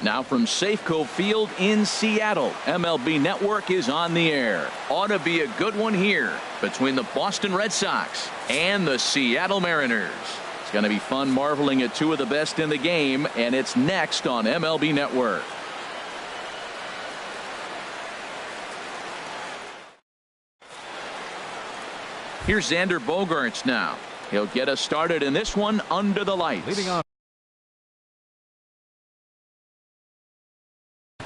Now from Safeco Field in Seattle, MLB Network is on the air. Ought to be a good one here between the Boston Red Sox and the Seattle Mariners. It's going to be fun marveling at two of the best in the game, and it's next on MLB Network. Here's Xander Bogaerts now. He'll get us started in this one under the lights. Leading off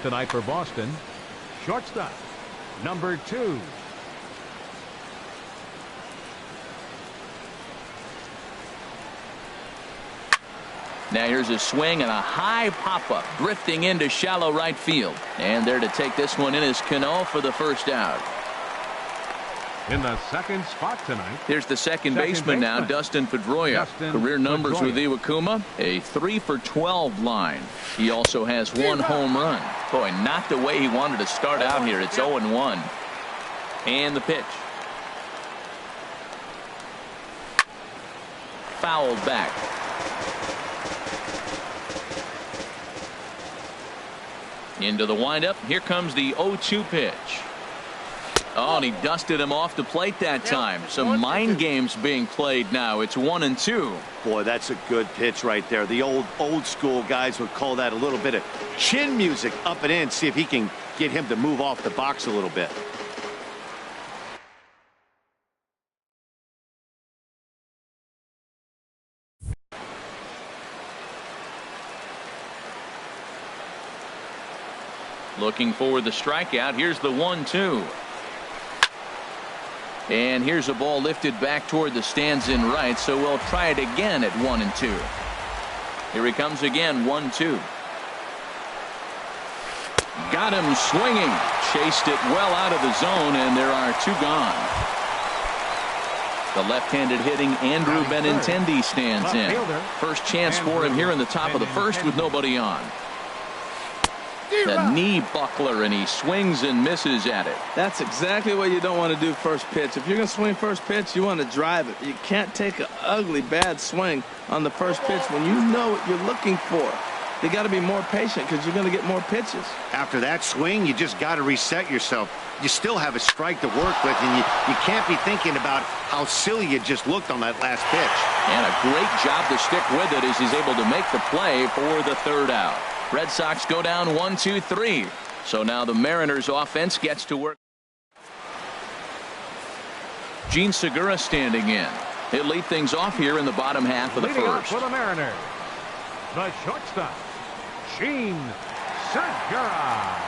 tonight for Boston, shortstop, number 2. Now here's a swing and a high pop-up drifting into shallow right field. And there to take this one in is Cano for the first out. In the second spot tonight, here's the second baseman now, Dustin Pedroia. Career numbers with Iwakuma, a 3 for 12 line. He also has 1 home run. Boy, not the way he wanted to start out here. It's 0-1. And the pitch. Fouled back. Into the windup. Here comes the 0-2 pitch. Oh, and he dusted him off the plate that time. Some mind games being played now. It's 1-2. Boy, that's a good pitch right there. The old school guys would call that a little bit of chin music up and in. See if he can get him to move off the box a little bit. Looking for the strikeout. Here's the 1-2. And here's a ball lifted back toward the stands in right, so we'll try it again at 1-2. Here he comes again, 1-2. Got him swinging. Chased it well out of the zone, and there are 2 gone. The left-handed hitting Andrew Benintendi stands in. First chance for him here in the top of the first with nobody on. The knee buckler, and he swings and misses at it. That's exactly what you don't want to do first pitch. If you're going to swing first pitch, you want to drive it. You can't take an ugly, bad swing on the first pitch when you know what you're looking for. You got to be more patient because you're going to get more pitches. After that swing, you just got to reset yourself. You still have a strike to work with, and you can't be thinking about how silly you just looked on that last pitch. And a great job to stick with it as he's able to make the play for the 3rd out. Red Sox go down 1-2-3. So now the Mariners offense gets to work. Gene Segura standing in. He'll lead things off here in the bottom half of the first. For the Mariners, the shortstop, Gene Segura.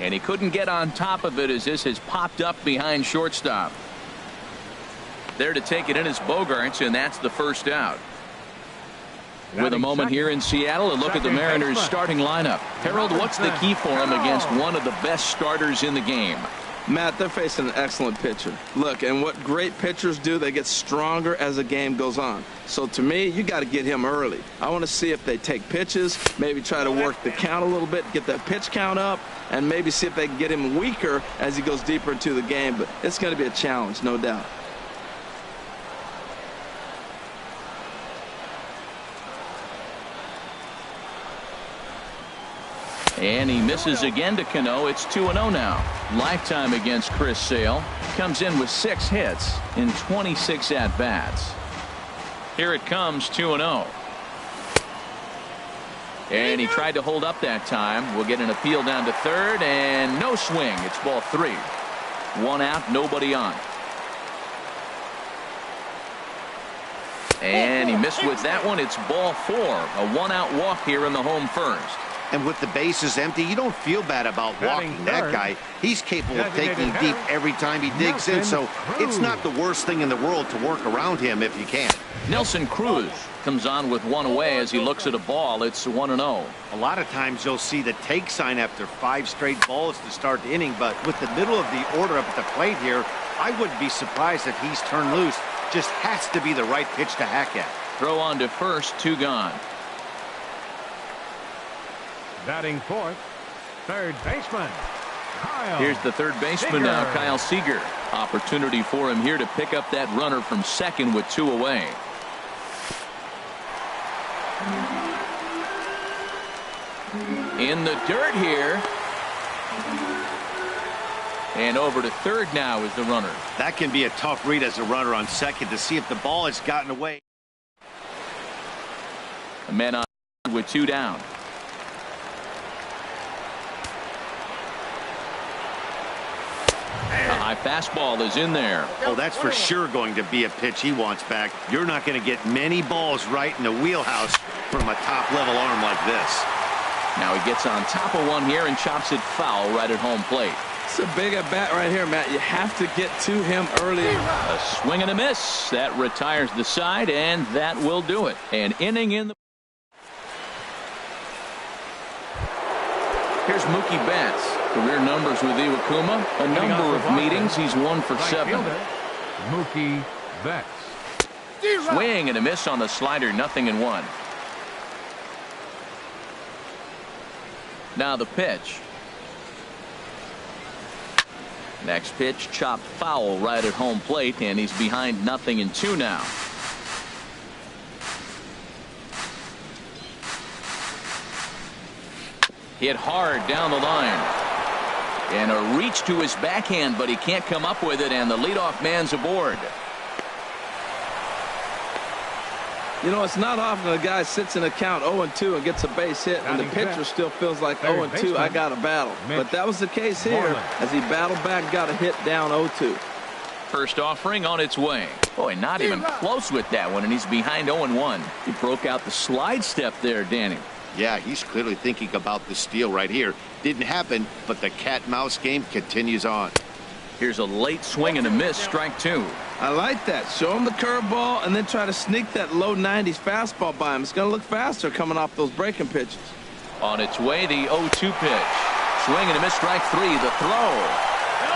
And he couldn't get on top of it as this has popped up behind shortstop. There to take it in is Bogaerts, and that's the first out. With a moment here in Seattle, a look at the Mariners' starting lineup. Harold, what's the key for him against one of the best starters in the game? Matt, they're facing an excellent pitcher. Look, and what great pitchers do, they get stronger as the game goes on. So to me, you got to get him early. I want to see if they take pitches, maybe try to work the count a little bit, get that pitch count up, and maybe see if they can get him weaker as he goes deeper into the game. But it's going to be a challenge, no doubt. And he misses again to Cano. It's 2-0 now. Lifetime against Chris Sale. Comes in with 6 hits in 26 at-bats. Here it comes, 2-0. And he tried to hold up that time. We'll get an appeal down to 3rd, and no swing. It's ball 3. 1 out, nobody on. And he missed with that one. It's ball 4. A 1-out walk here in the home first. And with the bases empty, you don't feel bad about walking that guy. He's capable of taking deep every time he digs in, so it's not the worst thing in the world to work around him if you can. Nelson Cruz comes on with 1 away as he looks at a ball. It's 1-0. A lot of times you'll see the take sign after 5 straight balls to start the inning, but with the middle of the order up at the plate here, I wouldn't be surprised if he's turned loose. Just has to be the right pitch to hack at. Throw on to first, 2 gone. Batting 4th, third baseman, Here's the third baseman now, Kyle Seager. Opportunity for him here to pick up that runner from second with 2 away. In the dirt here. And over to third now is the runner. That can be a tough read as a runner on second to see if the ball has gotten away. A man on with 2 down. A high fastball is in there. Oh, that's for sure going to be a pitch he wants back. You're not going to get many balls right in the wheelhouse from a top-level arm like this. Now he gets on top of one here and chops it foul right at home plate. It's a big at bat right here, Matt. You have to get to him early. A swing and a miss. That retires the side, and that will do it. An inning in the... Here's Mookie Betts. Career numbers with Iwakuma. A number of meetings. He's 1 for 7. Mookie Betts. Swing and a miss on the slider. 0-1. Now the pitch. Next pitch chopped foul right at home plate, and he's behind 0-2 now. Hit hard down the line. And a reach to his backhand, but he can't come up with it, and the leadoff man's aboard. You know, it's not often a guy sits in a count 0-2 and gets a base hit, and the pitcher still feels like 0-2, I got a battle. But that was the case here as he battled back, got a hit down 0-2. First offering on its way. Boy, not even close with that one, and he's behind 0-1. He broke out the slide step there, Danny. Yeah, he's clearly thinking about the steal right here. Didn't happen, but the cat-mouse game continues on. Here's a late swing and a miss, strike 2. I like that. Show him the curveball and then try to sneak that low 90s fastball by him. It's going to look faster coming off those breaking pitches. On its way, the 0-2 pitch. Swing and a miss, strike 3. The throw.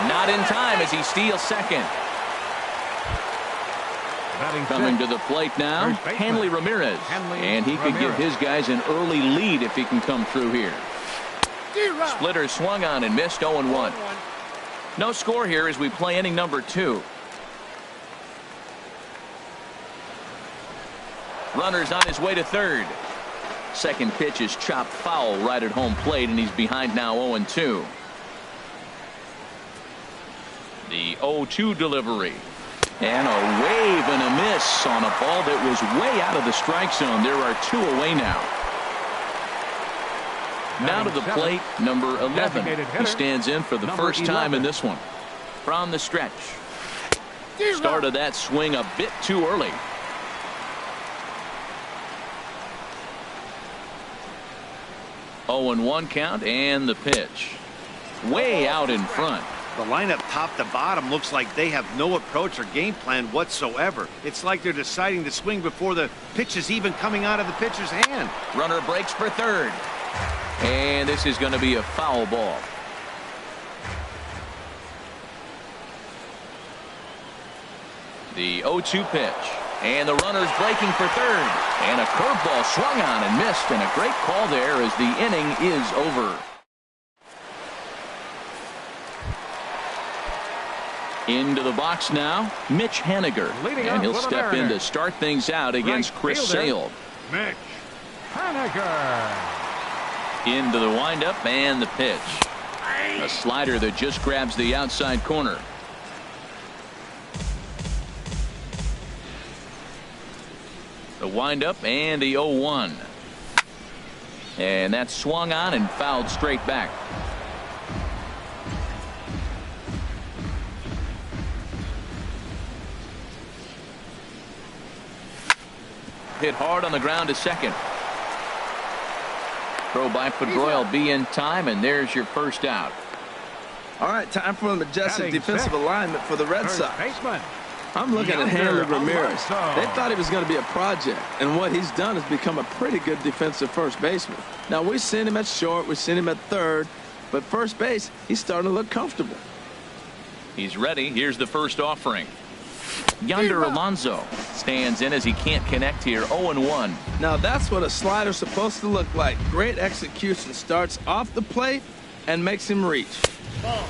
Not in time as he steals second. Coming to the plate now, Hanley Ramirez. And he could give his guys an early lead if he can come through here. Splitter swung on and missed. 0-1. No score here as we play inning number 2. Runner's on his way to third. Second pitch is chopped foul right at home plate, and he's behind now 0-2. The 0-2 delivery. And a wave and a miss on a ball that was way out of the strike zone. There are 2 away now. Now to the plate, number 11. He stands in for the first time in this one. From the stretch. Started that swing a bit too early. Oh, 0-1 count, and the pitch. Way out in front. The lineup top to bottom looks like they have no approach or game plan whatsoever. It's like they're deciding to swing before the pitch is even coming out of the pitcher's hand. Runner breaks for third. And this is going to be a foul ball. The 0-2 pitch. And the runner's breaking for third. And a curveball swung on and missed. And a great call there as the inning is over. Into the box now, Mitch Haniger. And he'll step in to start things out against Chris Sale. Mitch Haniger. Into the windup and the pitch. A slider that just grabs the outside corner. The windup and the 0-1. And that swung on and fouled straight back. Hit hard on the ground to second. Throw by Pedroia will be in time, and there's your first out. All right, time for a majestic defensive alignment for the Red Sox. I'm looking at Hanley Ramirez. They thought he was going to be a project, and what he's done is become a pretty good defensive first baseman. Now, we've seen him at short, we've seen him at third, but first base, he's starting to look comfortable. He's ready. Here's the first offering. Yonder Alonso stands in as he can't connect here. 0-1. Now that's what a slider's supposed to look like. Great execution. Starts off the plate and makes him reach.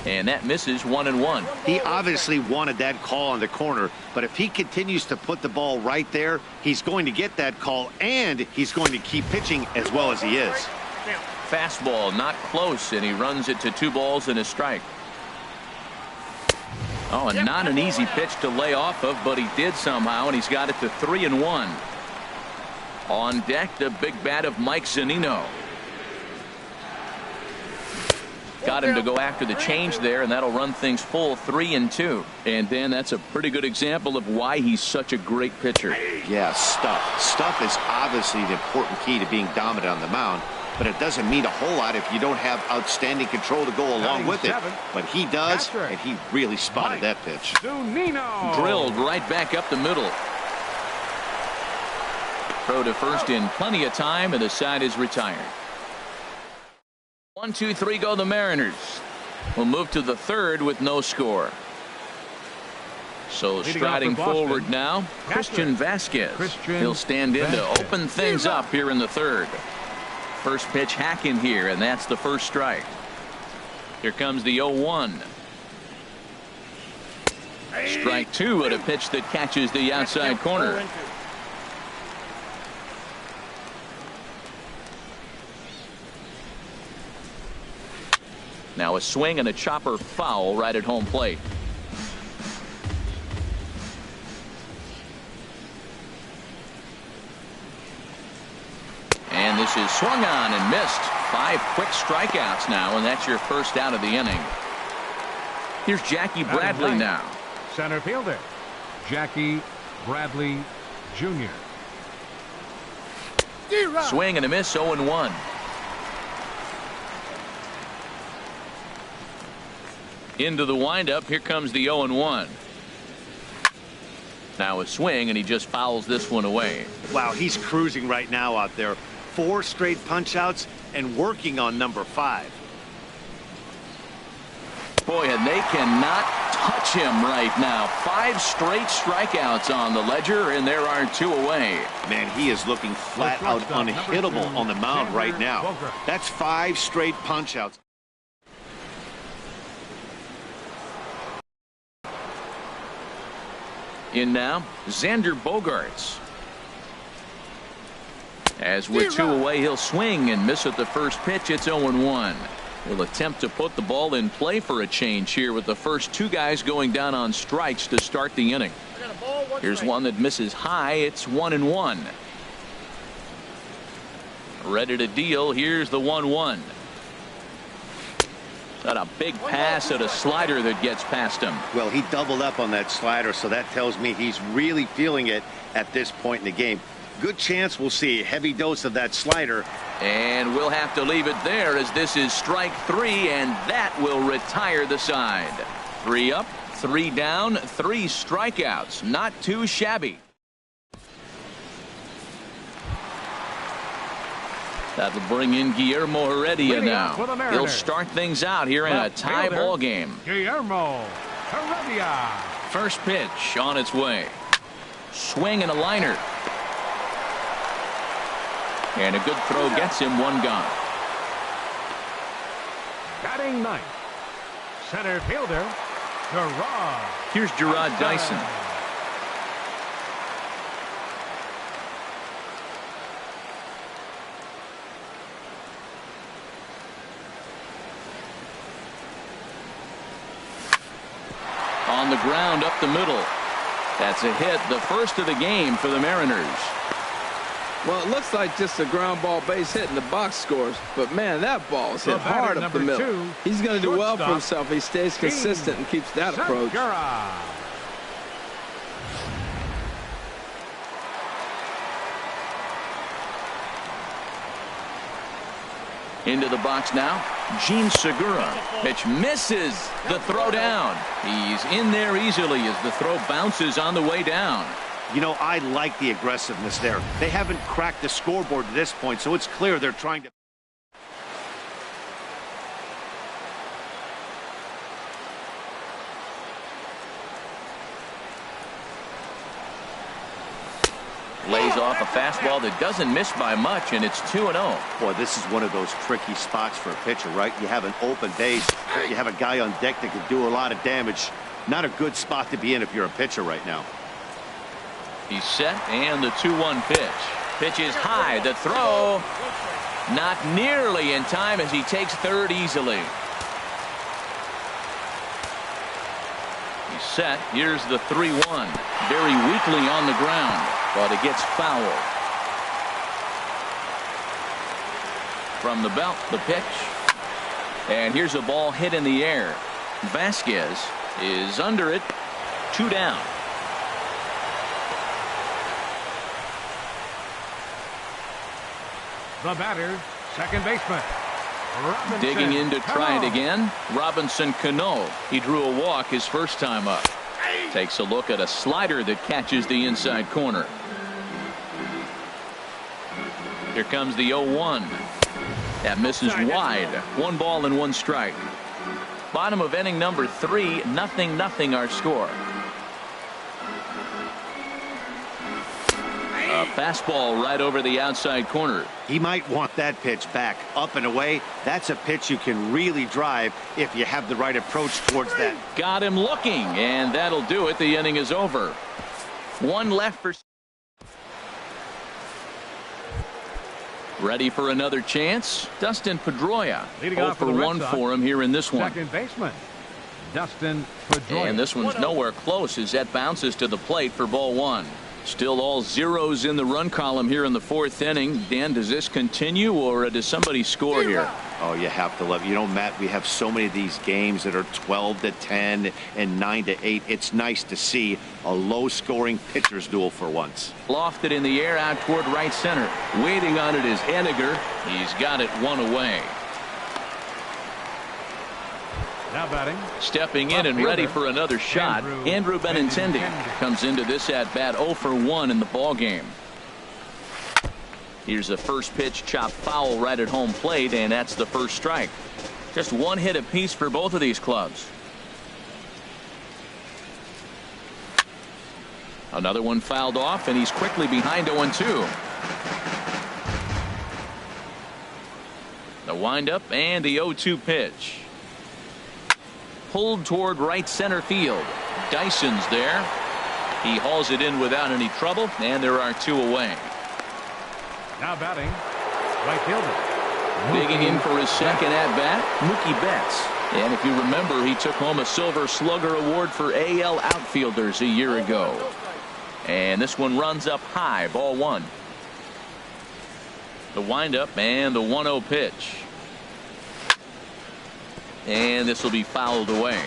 And that misses 1-1. He obviously wanted that call on the corner, but if he continues to put the ball right there, he's going to get that call, and he's going to keep pitching as well as he is. Fastball not close, and he runs it to 2 balls and a strike. Oh, and not an easy pitch to lay off of, but he did somehow, and he's got it to 3-1. On deck, the big bat of Mike Zunino. Got him to go after the change there, and that'll run things full 3-2. And then that's a pretty good example of why he's such a great pitcher. Yeah, stuff. Stuff is obviously an important key to being dominant on the mound, but it doesn't mean a whole lot if you don't have outstanding control to go along with it. But he does, and he really spotted that pitch. Drilled right back up the middle. Throw to first in plenty of time, and the side is retired. 1, 2, 3 go the Mariners. We'll move to the third with no score. So striding forward now, Christian Vasquez. He'll stand in to open things up here in the third. First pitch hack in here, and that's the first strike. Here comes the 0-1. Strike 2 at a pitch that catches the outside corner. Now a swing and a chopper foul right at home plate. And this is swung on and missed. 5 quick strikeouts now, and that's your first out of the inning. Here's Jackie Bradley now. Center fielder, Jackie Bradley Jr. Swing and a miss, 0-1. Into the windup. Here comes the 0-1. Now a swing, and he just fouls this one away. Wow, he's cruising right now out there. 4 straight punch outs and working on number 5. Boy, and they cannot touch him right now. 5 straight strikeouts on the ledger, and there are 2 away. Man, he is looking flat out unhittable on the mound right now. That's 5 straight punch outs. In now, Xander Bogaerts. As with 2 away, he'll swing and miss at the first pitch. It's 0-1. He'll attempt to put the ball in play for a change here with the first 2 guys going down on strikes to start the inning. Here's one that misses high. It's 1-1. Ready to deal. Here's the 1-1. Got a big pass at a slider that gets past him. Well, he doubled up on that slider, so that tells me he's really feeling it at this point in the game. Good chance we'll see a heavy dose of that slider. And we'll have to leave it there as this is strike 3, and that will retire the side. 3 up, 3 down, 3 strikeouts. Not too shabby. That'll bring in Guillermo Heredia now. He'll start things out here in a tie ball game. Guillermo Heredia. First pitch on its way. Swing and a liner. And a good throw gets him 1 gone. Batting 9th, center fielder, Gerard. Here's Gerard Dyson. On the ground up the middle. That's a hit, the first of the game for the Mariners. Well, it looks like just a ground ball base hit in the box scores, but man, that ball is hit hard up the middle. He's going to do well for himself. He stays consistent and keeps that approach. Into the box now, Gene Segura. Pitch misses the throw down. He's in there easily as the throw bounces on the way down. You know, I like the aggressiveness there. They haven't cracked the scoreboard to this point, so it's clear they're trying to. Lays off a fastball that doesn't miss by much, and it's 2-0. Boy, this is one of those tricky spots for a pitcher, right? You have an open base. You have a guy on deck that could do a lot of damage. Not a good spot to be in if you're a pitcher right now. He's set, and the 2-1 pitch. Pitch is high. The throw not nearly in time as he takes third easily. He's set. Here's the 3-1. Very weakly on the ground, but it gets fouled. From the belt, the pitch. And here's a ball hit in the air. Vasquez is under it. 2 down. The batter, second baseman, Robinson Digging in to try it Cano. again. Robinson Cano. He drew a walk his first time up. Takes a look at a slider that catches the inside corner. Here comes the 0-1. That misses wide. 1 ball and 1 strike. Bottom of inning number 3. 0-0 our score. A fastball right over the outside corner. He might want that pitch back, up and away. That's a pitch you can really drive if you have the right approach towards that. Got him looking, and that'll do it. The inning is over. 1 left for. Ready for another chance? Dustin Pedroia. Leading 0 off for for the Red 1 Sox. for him here in this one. Second baseman, Dustin Pedroia. And this one's nowhere close as that bounces to the plate for ball 1. Still all zeros in the run column here in the 4th inning. Dan, does this continue, or does somebody score here? Oh, you have to love it. You know, Matt, we have so many of these games that are 12-10 and 9-8. It's nice to see a low-scoring pitcher's duel for once. Lofted in the air out toward right center. Waiting on it is Henniger. He's got it 1 away. Now batting, Stepping in and ready for another shot, Andrew Benintendi comes into this at bat 0 for 1 in the ball game. Here's a first pitch chopped foul right at home plate, and that's the first strike. Just 1 hit apiece for both of these clubs. Another one fouled off, and he's quickly behind 0-2. The windup and the 0-2 pitch. Pulled toward right center field. Dyson's there. He hauls it in without any trouble, and there are 2 away. now batting, right fielder. Digging in for his second at bat, Mookie Betts. And if you remember, he took home a Silver Slugger Award for AL outfielders a year ago. And this one runs up high, ball 1. The windup and the 1-0 pitch. And this will be fouled away.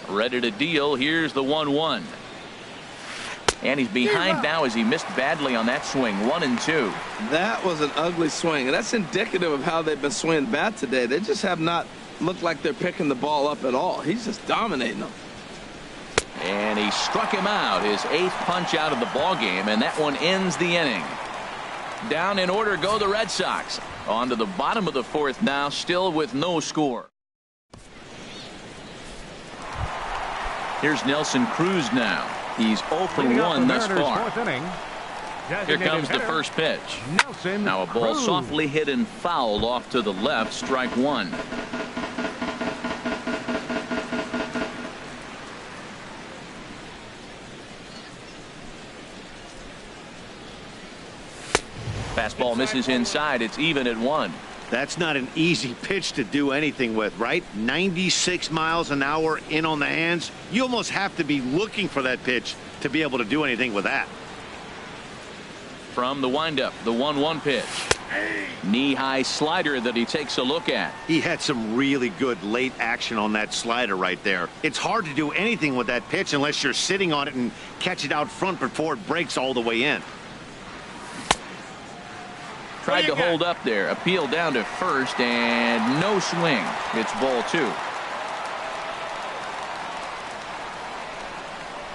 Ready to deal. Here's the 1-1. And he's behind now as he missed badly on that swing. 1-2. That was an ugly swing, and that's indicative of how they've been swinging the bat today. They just have not looked like they're picking the ball up at all. He's just dominating them. And he struck him out, his 8th punch out of the ball game, and that one ends the inning. Down in order go the Red Sox. On to the bottom of the 4th now, still with no score. Here's Nelson Cruz now. He's 0 for 1 thus far. Here comes the first pitch. Nelson Now a ball Cruz. softly hit and fouled off to the left, strike 1. Fastball misses inside. It's even at 1. That's not an easy pitch to do anything with, right? 96 miles an hour in on the hands. You almost have to be looking for that pitch to be able to do anything with that. From the windup, the 1-1 pitch. Knee-high slider that he takes a look at. He had some really good late action on that slider right there. It's hard to do anything with that pitch unless you're sitting on it and catch it out front before it breaks all the way in. Tried to hold up there. Appeal down to first, and no swing. It's ball 2.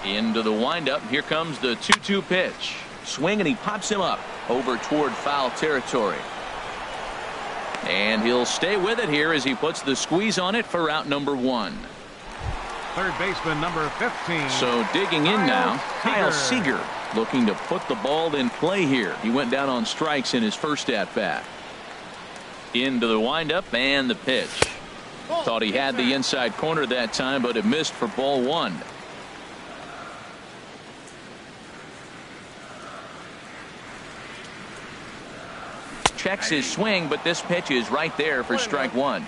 Into the windup. Here comes the 2-2 pitch. Swing, and he pops him up over toward foul territory. And he'll stay with it here as he puts the squeeze on it for out number 1. Third baseman, number 15. So digging in now, Kyle Seager looking to put the ball in play here. He went down on strikes in his first at-bat. Into the windup and the pitch. Thought he had the inside corner that time, but it missed for ball one. Checks his swing, but this pitch is right there for strike one.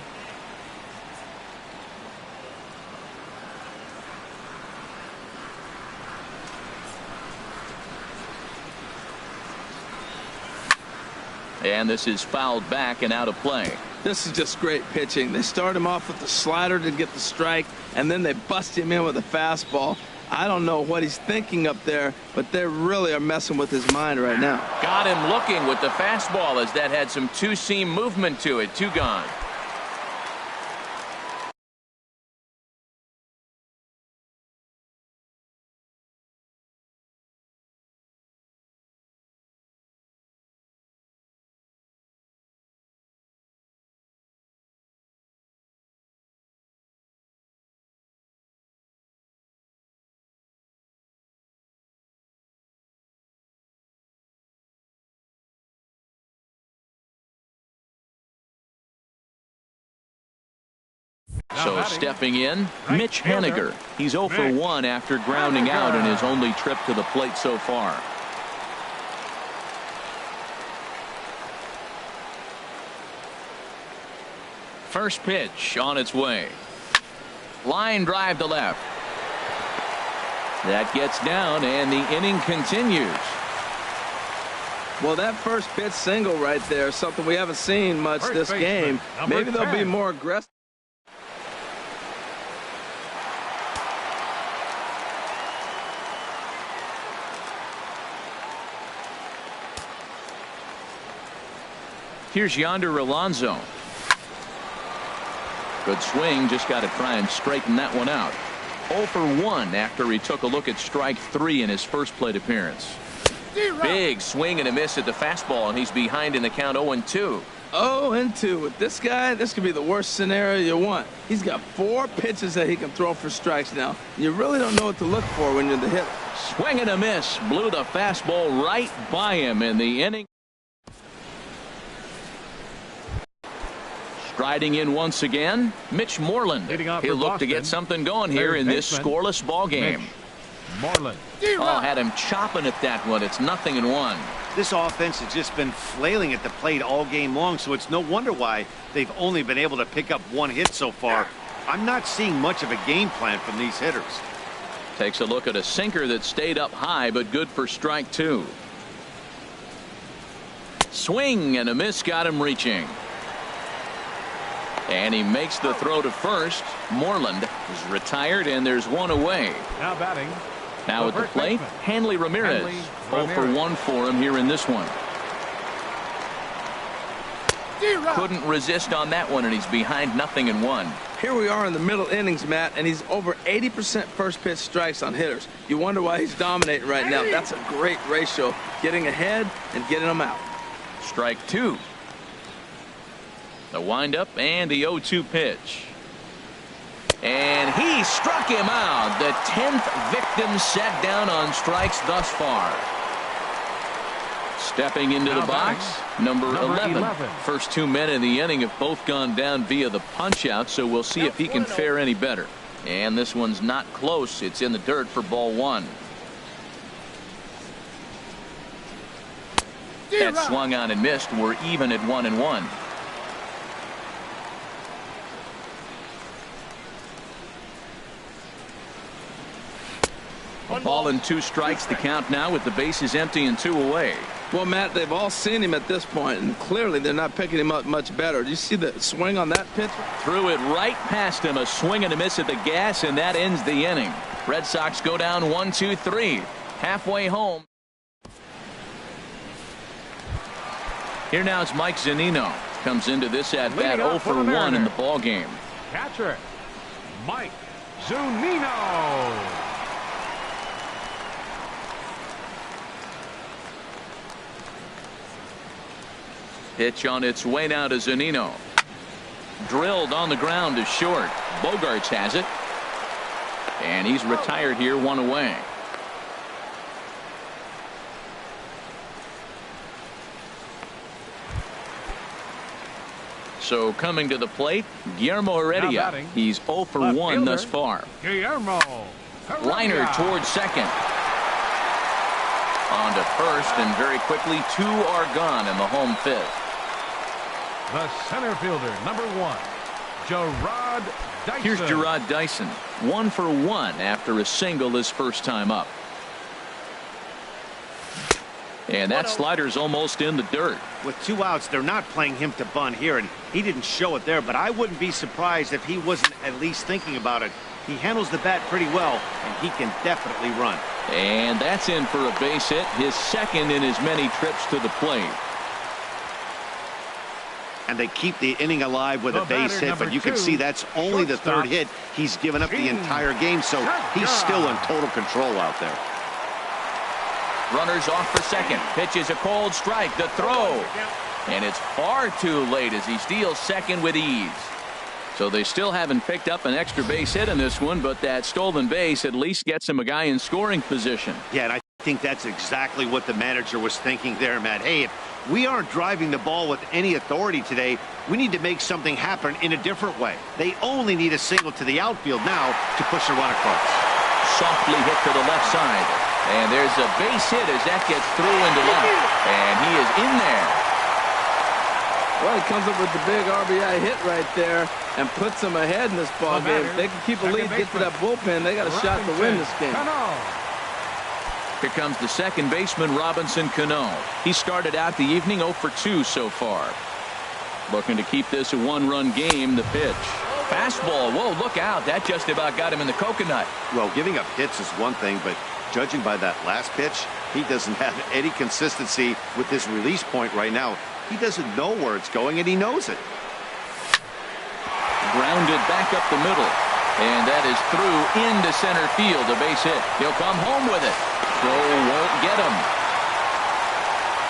And this is fouled back and out of play. This is just great pitching. They start him off with the slider to get the strike, and then they bust him in with a fastball. I don't know what he's thinking up there, but they really are messing with his mind right now. Got him looking with the fastball as that had some two-seam movement to it. Two gone. So stepping in, Mitch Haniger. He's 0 for 1 after grounding out in his only trip to the plate so far. First pitch on its way. Line drive to left. That gets down and the inning continues. Well, that first pitch single right there, something we haven't seen much this game. Maybe they'll be more aggressive. Here's Yonder Alonso. Good swing, just got to try and straighten that one out. 0 for 1 after he took a look at strike 3 in his first plate appearance. Big swing and a miss at the fastball, and he's behind in the count 0-2. 0-2 with this guy. This could be the worst scenario you want. He's got 4 pitches that he can throw for strikes now. You really don't know what to look for when you're the hitter. Swing and a miss, blew the fastball right by him in the inning. Striding in once again, Mitch Moreland. He'll look to get something going here in this scoreless ball game. Moreland. Oh, had him chopping at that one. It's 0-1. This offense has just been flailing at the plate all game long, so it's no wonder why they've only been able to pick up 1 hit so far. I'm not seeing much of a game plan from these hitters. Takes a look at a sinker that stayed up high, but good for strike 2. Swing and a miss, got him reaching. And he makes the throw to first. Moreland is retired, and there's 1 away. Now batting. Now at the plate, Hanley Ramirez. 0 for 1 for him here in this one. Couldn't resist on that one, and he's behind 0-1. Here we are in the middle innings, Matt, and he's over 80% first pitch strikes on hitters. You wonder why he's dominating right now. That's a great ratio, getting ahead and getting them out. Strike 2. The windup and the 0-2 pitch. And he struck him out. The 10th victim set down on strikes thus far. Stepping into the box, number 11. First 2 men in the inning have both gone down via the punch out, so we'll see if he can fare any better. And this one's not close. It's in the dirt for ball 1. That swung on and missed. We're even at 1-1. A ball and 2 strikes to count now with the bases empty and 2 away. Well, Matt, they've all seen him at this point, and clearly they're not picking him up much better. Do you see the swing on that pitch? Threw it right past him. A swing and a miss at the gas, and that ends the inning. Red Sox go down 1-2-3. Halfway home. Here now is Mike Zunino. Comes into this at-bat 0 for 1 in the ball game. Catcher, Mike Zunino. Pitch on its way now to Zunino. Drilled on the ground to short. Bogarts has it. And he's retired here, 1 away. So coming to the plate, Guillermo Heredia. He's 0 for 1 thus far. Guillermo Heredia. Liner towards second. On to first, and very quickly 2 are gone in the home 5th. The center fielder, number 1, Gerard Dyson. Here's Gerard Dyson, 1 for 1 after a single his first time up. And that slider's almost in the dirt. With 2 outs, they're not playing him to bunt here, and he didn't show it there, but I wouldn't be surprised if he wasn't at least thinking about it. He handles the bat pretty well, and he can definitely run. And that's in for a base hit, his second in as many trips to the plate. And they keep the inning alive with a base hit, but you can see that's only the 3rd hit he's given up the entire game, so he's still in total control out there. Runners off for second. Pitches a cold strike. The throw. And it's far too late as he steals second with ease. So they still haven't picked up an extra base hit in this one, but that stolen base at least gets him a guy in scoring position. Yeah, and I think that's exactly what the manager was thinking there, Matt. Hey, if we aren't driving the ball with any authority today, we need to make something happen in a different way. They only need a single to the outfield now to push a run across. Softly hit to the left side. And there's a base hit as that gets through into left. And he is in there. Well, he comes up with the big RBI hit right there and puts them ahead in this ball game. If they can keep a lead, get to that bullpen, they got a shot to win this game. Here comes the second baseman, Robinson Cano. He started out the evening 0 for 2 so far. Looking to keep this a 1-run game. The pitch. Fastball. Whoa, look out. That just about got him in the coconut. Well, giving up hits is one thing, but judging by that last pitch, he doesn't have any consistency with this release point right now. He doesn't know where it's going, and he knows it. Grounded back up the middle. And that is through into center field. A base hit. He'll come home with it. Throw won't get him.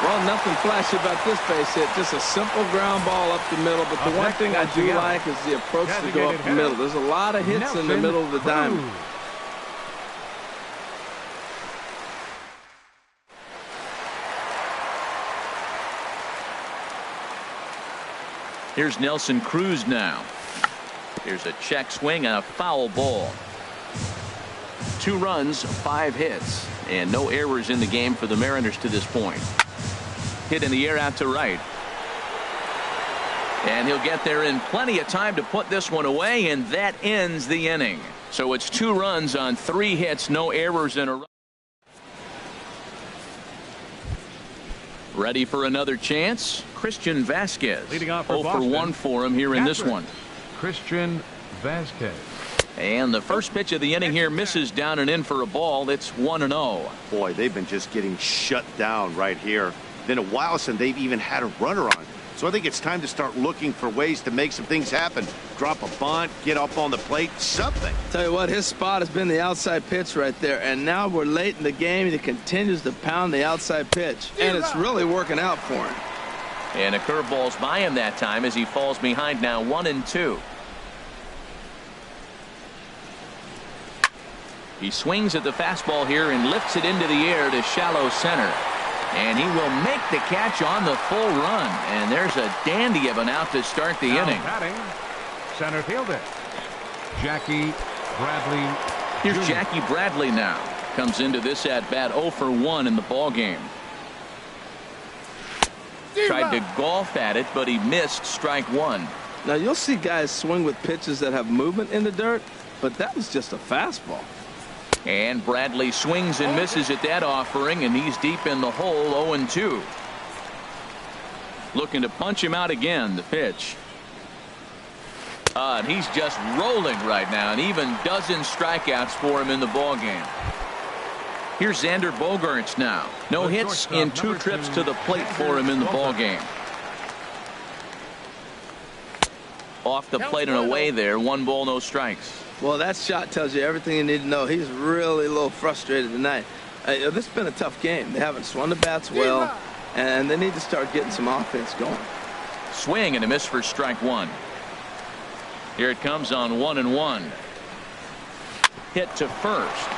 Well, nothing flashy about this base hit. Just a simple ground ball up the middle. But the one thing I do like is the approach to go up the middle. There's a lot of hits in the middle of the diamond. Here's Nelson Cruz now. Here's a check swing and a foul ball. 2 runs, 5 hits, and no errors in the game for the Mariners to this point. Hit in the air out to right. And he'll get there in plenty of time to put this one away, and that ends the inning. So it's 2 runs on 3 hits, no errors in a row. Ready for another chance? Christian Vasquez. Leading off for 0 for Boston. 1 for him here in this one. Christian Vasquez. And the first pitch of the inning here misses down and in for a ball. It's 1-0. Boy, they've been just getting shut down right here. Been a while since they've even had a runner on. So I think it's time to start looking for ways to make some things happen. Drop a bunt, get up on the plate, something. Tell you what, his spot has been the outside pitch right there. And now we're late in the game, and he continues to pound the outside pitch. And it's really working out for him. And a curveball's by him that time as he falls behind now 1-2. He swings at the fastball here and lifts it into the air to shallow center. And he will make the catch on the full run. And there's a dandy of an out to start the inning. Batting, center fielder, Jackie Bradley. Here's Jr. Jackie Bradley now. Comes into this at bat 0 for 1 in the ball game. Tried to golf at it, but he missed strike 1. Now, you'll see guys swing with pitches that have movement in the dirt, but that was just a fastball. And Bradley swings and misses at that offering, and he's deep in the hole, 0-2. Looking to punch him out again, the pitch. And he's just rolling right now, and even dozen strikeouts for him in the ball game. Here's Xander Bogaerts now. No hits in 2 trips to the plate for him in the ball game. Off the plate and away there, 1 ball, no strikes. Well, that shot tells you everything you need to know. He's really a little frustrated tonight. This has been a tough game. They haven't swung the bats well, and they need to start getting some offense going. Swing and a miss for strike 1. Here it comes on 1-1. hit to first.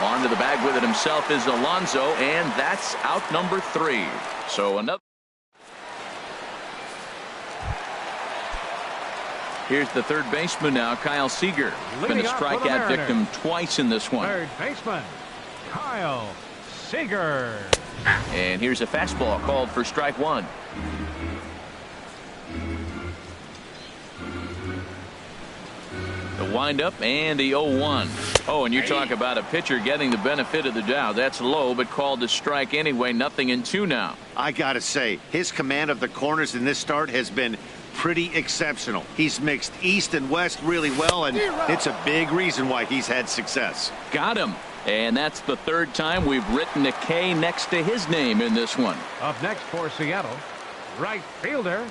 On to the bag with it himself is Alonso, and that's out number 3. So another. Here's the third baseman now, Kyle Seager. Been a strikeout victim twice in this one. Third baseman, Kyle Seager. And here's a fastball called for strike 1. The windup and the 0-1. Oh, and you talk about a pitcher getting the benefit of the doubt. That's low, but called to strike anyway. 0-2 now. I gotta say, his command of the corners in this start has been pretty exceptional. He's mixed east and west really well, and it's a big reason why he's had success. Got him. And that's the third time we've written a K next to his name in this one. Up next for Seattle, right fielder,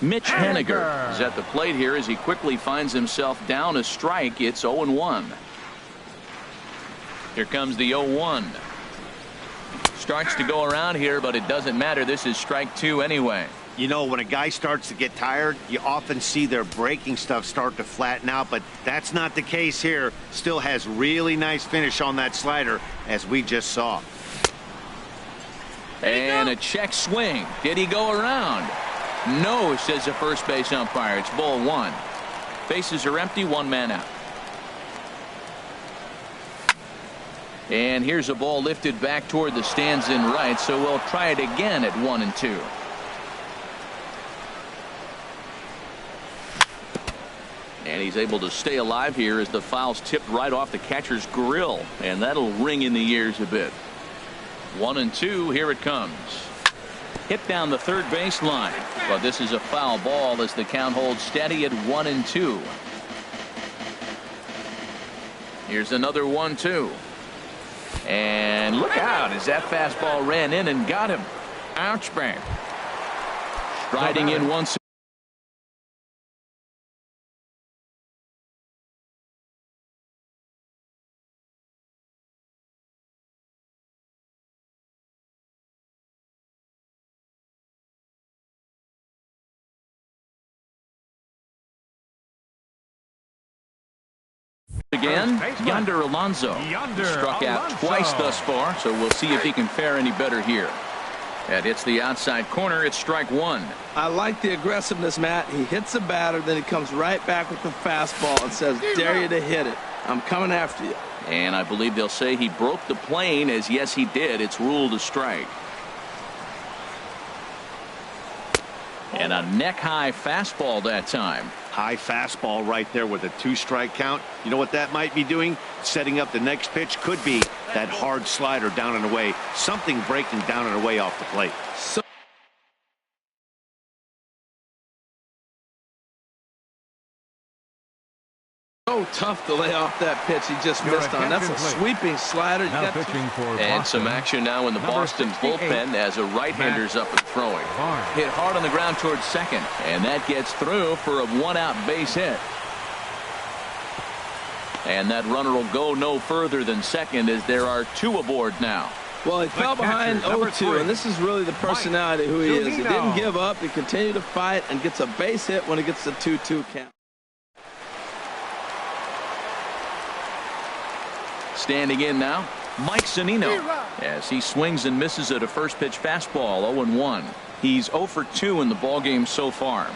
Mitch Haniger is at the plate here as he quickly finds himself down a strike. It's 0-1. Here comes the 0-1. Starts to go around here, but it doesn't matter. This is strike 2 anyway. You know, when a guy starts to get tired, you often see their breaking stuff start to flatten out, but that's not the case here. Still has really nice finish on that slider, as we just saw. And a check swing. Did he go around? No, says the first base umpire. It's ball 1. Bases are empty, 1 man out. And here's a ball lifted back toward the stands in right, so we'll try it again at 1-2. And he's able to stay alive here as the foul's tipped right off the catcher's grill, and that'll ring in the ears a bit. 1-2, here it comes. Hit down the third baseline, but this is a foul ball as the count holds steady at 1-2. Here's another 1-2. And look out as that fastball ran in and got him. Ouch, bang. Striding in once. Again, Yonder Alonso struck out twice thus far, so we'll see if he can fare any better here. That hits the outside corner. It's strike 1. I like the aggressiveness, Matt. He hits the batter, then he comes right back with the fastball and says, dare you to hit it. I'm coming after you. And I believe they'll say he broke the plane, as yes, he did. It's ruled a strike. And a neck-high fastball that time. High fastball right there with a 2-strike count. You know what that might be doing? Setting up the next pitch could be that hard slider down and away. Something breaking down and away off the plate. So tough to lay off that pitch he just missed on. That's a sweeping slider. Now pitching for Boston. And some action now in the Boston bullpen as a right-hander's up and throwing. Hit hard on the ground towards second, and that gets through for a 1-out base hit. And that runner will go no further than second as there are 2 aboard now. Well, he fell behind 0-2, and this is really the personality who he is. He didn't give up. He continued to fight and gets a base hit when he gets the 2-2 count. Standing in now, Mike Zunino, as he swings and misses at a first pitch fastball. 0-1. He's 0 for 2 in the ballgame so far.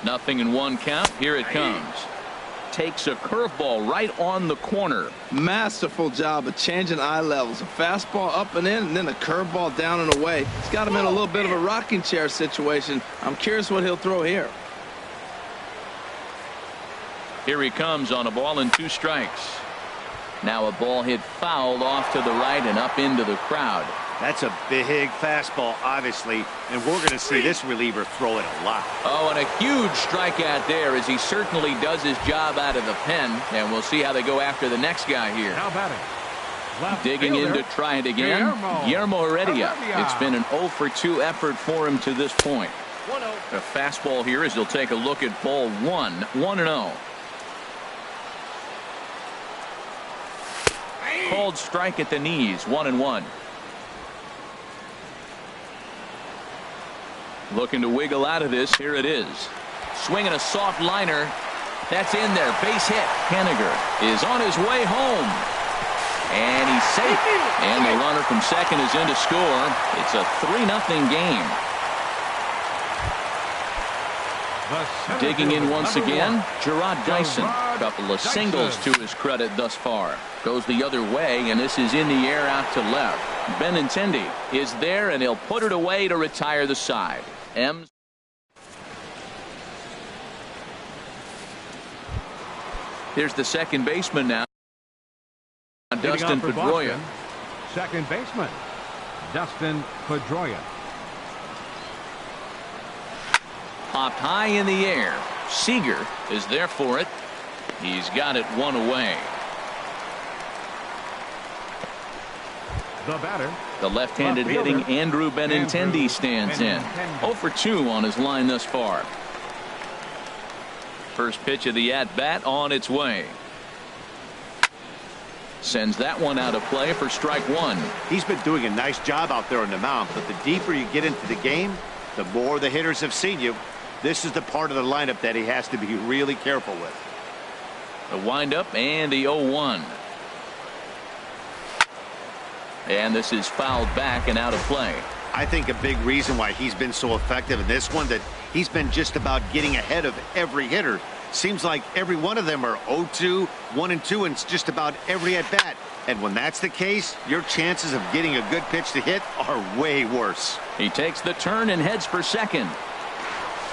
0-1 count. Here it comes. Takes a curveball right on the corner. Masterful job of changing eye levels. A fastball up and in, and then a curveball down and away. It's got him in a little bit of a rocking chair situation. I'm curious what he'll throw here. Here he comes on a ball and 2 strikes. Now a ball hit fouled off to the right and up into the crowd. That's a big fastball, obviously, and we're going to see this reliever throw it a lot. Oh, and a huge strikeout there as he certainly does his job out of the pen, and we'll see how they go after the next guy here. Now batting. Left Digging in to try it again, Guillermo Heredia. It's been an 0 for 2 effort for him to this point. A fastball here as he'll take a look at ball 1. 1-0. Called strike at the knees. 1-1. Looking to wiggle out of this. Here it is. Swinging a soft liner. That's in there. Base hit. Henniger is on his way home. And he's safe. And the runner from second is in to score. It's a 3-0 game. Digging in once again, Gerard Dyson. Couple of singles to his credit thus far. Goes the other way, and this is in the air out to left. Benintendi is there, and he'll put it away to retire the side. Here's the second baseman now. Dustin Pedroia. Second baseman, Dustin Pedroia. Popped high in the air. Seager is there for it. He's got it one away. The batter. The left-handed hitting Andrew Benintendi stands in. 0 for 2 on his line thus far. First pitch of the at-bat on its way. Sends that one out of play for strike one. He's been doing a nice job out there on the mound, but the deeper you get into the game, the more the hitters have seen you. This is the part of the lineup that he has to be really careful with. The windup and the 0-1. And this is fouled back and out of play. I think a big reason why he's been so effective in this one, that he's been just about getting ahead of every hitter. Seems like every one of them are 0-2, 1-2, and it's just about every at-bat. And when that's the case, your chances of getting a good pitch to hit are way worse. He takes the turn and heads for second.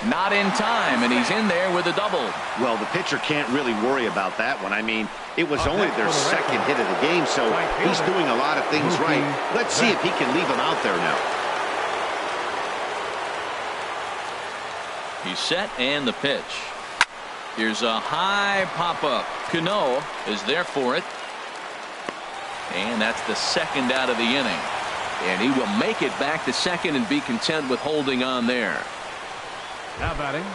Not in time, and he's in there with a double. Well, the pitcher can't really worry about that one. I mean, it was only their second hit of the game, so he's doing a lot of things right. Let's see if he can leave him out there now. He's set, and the pitch. Here's a high pop-up. Cano is there for it. And that's the second out of the inning. And he will make it back to second and be content with holding on there. Now batting,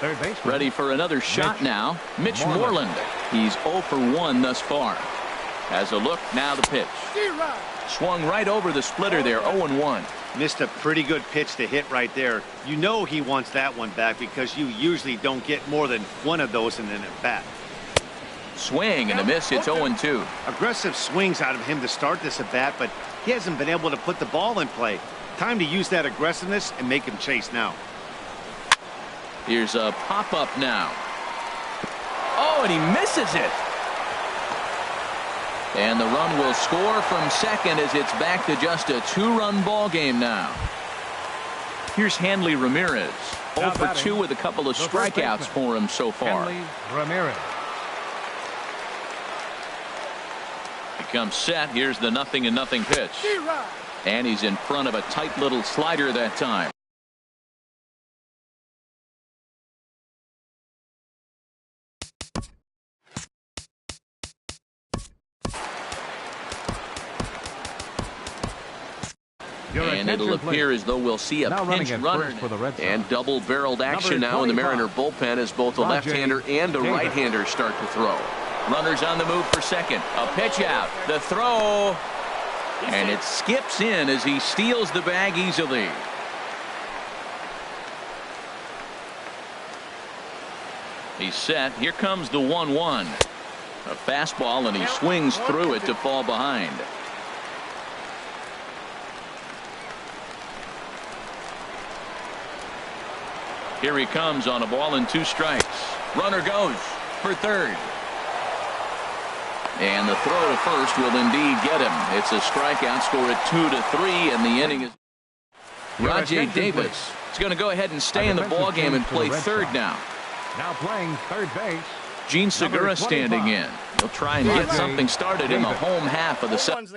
third baseman. Ready for another shot now. Mitch Moreland. He's 0 for 1 thus far. Has a look, now the pitch. Swung right over the splitter there, 0-1. Missed a pretty good pitch to hit right there. You know he wants that one back because you usually don't get more than one of those in an at-bat. Swing and a miss. It's 0-2. Aggressive swings out of him to start this at-bat, but he hasn't been able to put the ball in play. Time to use that aggressiveness and make him chase now. Here's a pop-up now. Oh, and he misses it. And the run will score from second as it's back to just a 2-run ball game now. Here's Hanley Ramirez. 0 for 2 with a couple of strikeouts for him so far. Hanley Ramirez. He comes set. Here's the 0-0 pitch. And he's in front of a tight little slider that time. And it'll appear as though we'll see a pinch runner and double-barreled action now in the Mariner bullpen as both a left-hander and a right-hander start to throw. Runners on the move for second. A pitch out. The throw. And it skips in as he steals the bag easily. He's set. Here comes the 1-1. A fastball, and he swings through it to fall behind. Here he comes on a ball and 2 strikes. Runner goes for third. And the throw to first will indeed get him. It's a strikeout, score at 2-3, and the inning is. Rajay Davis is going to go ahead and stay in the ball game and play third now. Now playing third base. Gene Segura standing in. He'll try and get something started in the home half of the second.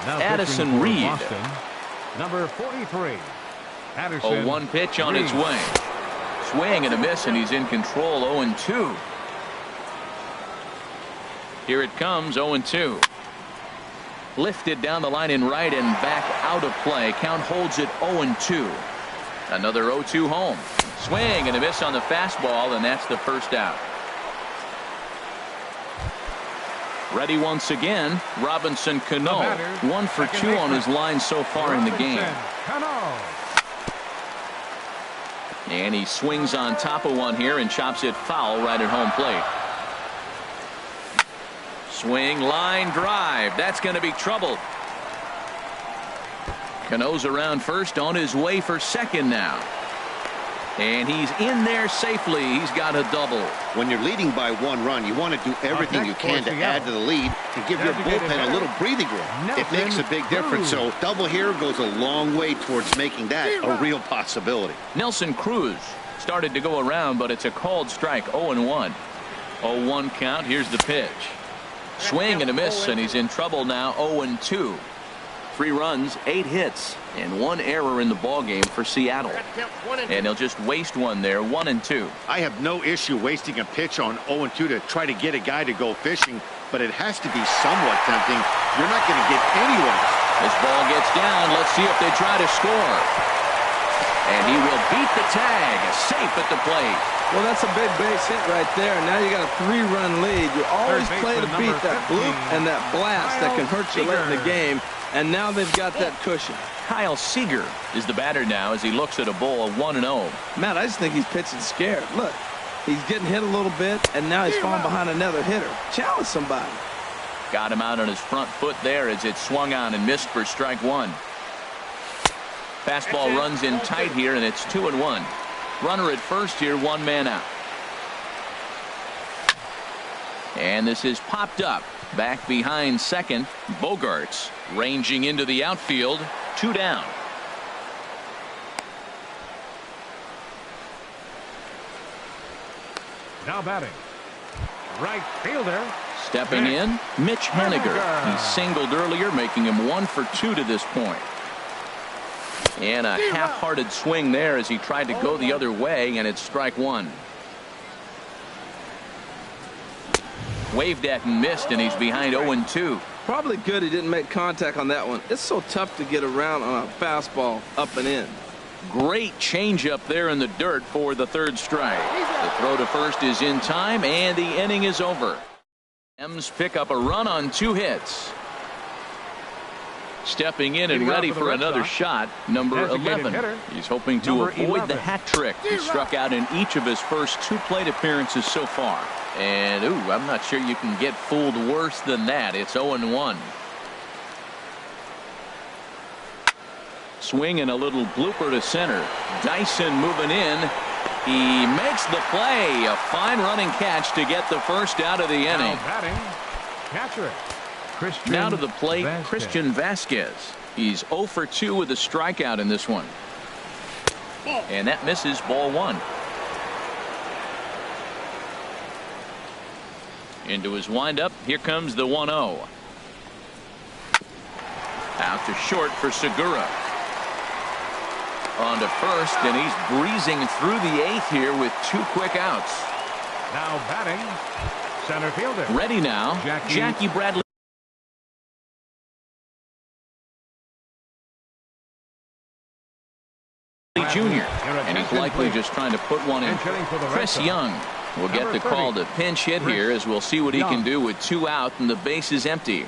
Addison Reed. Number 43. Addison. 0-1 pitch on its way. Swing and a miss, and he's in control. 0-2. Here it comes. 0-2. Lifted down the line in right and back out of play. Count holds it 0-2. Another 0-2 home. Swing and a miss on the fastball, and that's the first out. Ready once again, Robinson Cano. 1 for 2 on his line so far in the game. And he swings on top of one here and chops it foul right at home plate. Swing, line drive. That's going to be trouble. Cano's around first, on his way for second now. And he's in there safely. He's got a double. When you're leading by 1 run, you want to do everything you can to add to the lead and give your bullpen a little breathing room. It makes a big difference. So double here goes a long way towards making that a real possibility. Nelson Cruz started to go around, but it's a called strike. 0-1. 0-1 count. Here's the pitch. Swing and a miss, and he's in trouble now. 0-2. 3 runs, 8 hits, and 1 error in the ballgame for Seattle. And they'll just waste one there. 1-2. I have no issue wasting a pitch on 0-2 to try to get a guy to go fishing, but it has to be somewhat tempting. You're not going to get anyone. This ball gets down. Let's see if they try to score. And he will beat the tag. Safe at the plate. Well, that's a big base hit right there. Now you got a 3-run lead. You always play to beat that bloop and that blast that can hurt you late in the game. And now they've got that cushion. Kyle Seager is the batter now as he looks at a ball of 1-0. Matt, I just think he's pitching scared. Look, he's getting hit a little bit, and now he's falling behind another hitter. Challenge somebody. Got him out on his front foot there as it swung on and missed for strike 1. Fastball runs in tight here, and it's 2-1. Runner at first here, 1 man out. And this is popped up. Back behind second. Bogarts ranging into the outfield. 2 down. Now batting. Right fielder. Stepping in, Mitch Haniger. He singled earlier, making him 1 for 2 to this point. And a half-hearted swing there as he tried to go the other way, and it's strike 1. Waved at and missed, and he's behind 0-2. Probably good he didn't make contact on that one. It's so tough to get around on a fastball up and in. Great changeup there in the dirt for the 3rd strike. The throw to first is in time, and the inning is over. M's pick up a run on 2 hits. Stepping in and ready for another shot, number 11. He's hoping to avoid the hat trick. He struck out in each of his first 2 plate appearances so far. And, I'm not sure you can get fooled worse than that. It's 0-1. Swing and a little blooper to center. Dyson moving in. He makes the play. A fine running catch to get the first out of the inning. Catcher. Now to the plate, Christian Vasquez. He's 0 for 2 with a strikeout in this one. And that misses, ball 1. Into his windup. Here comes the 1-0. Out to short for Segura. On to first, and he's breezing through the 8th here with 2 quick outs. Now batting, center fielder. Ready now, Jackie Bradley Jr. And he's likely just trying to put one in. Chris Young will get the call to pinch hit here, as we'll see what he can do with 2 out and the base is empty.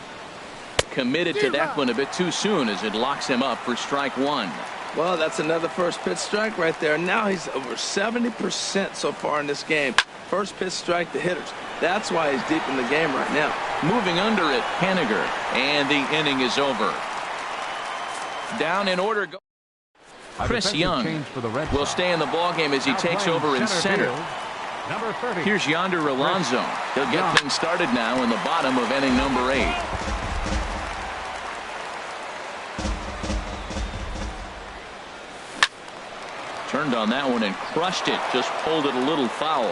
Committed to that one a bit too soon as it locks him up for strike 1. Well, that's another first pitch strike right there. Now he's over 70% so far in this game. First pitch strike to hitters. That's why he's deep in the game right now. Moving under it, Haniger, and the inning is over. Down in order. Chris Young will stay in the ballgame as he takes over in center. Here's Yonder Alonso. He'll get things started now in the bottom of inning number 8. Turned on that one and crushed it. Just pulled it a little foul.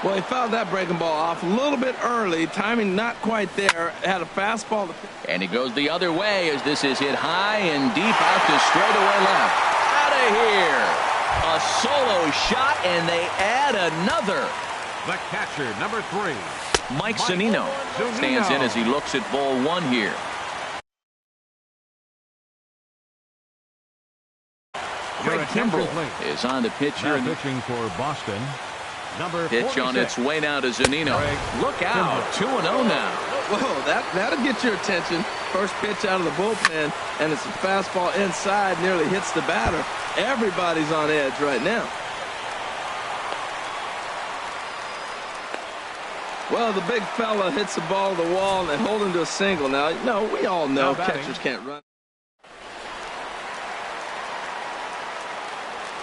Well, he fouled that breaking ball off a little bit early. Timing not quite there. Had a fastball. And he goes the other way as this is hit high and deep out to straightaway left. Out of here. A solo shot, and they add another. The catcher, number 3. Mike Zunino stands in as he looks at ball 1 here. Greg Kimbrell is on the pitch here. Pitching for Boston. Number pitch 46. On its way now to Zunino. Look out, 2-0 now. Whoa, that'll get your attention. First pitch out of the bullpen, and it's a fastball inside, nearly hits the batter. Everybody's on edge right now. Well, the big fella hits the ball to the wall and they hold him to a single. Now, no, we all know catchers can't run.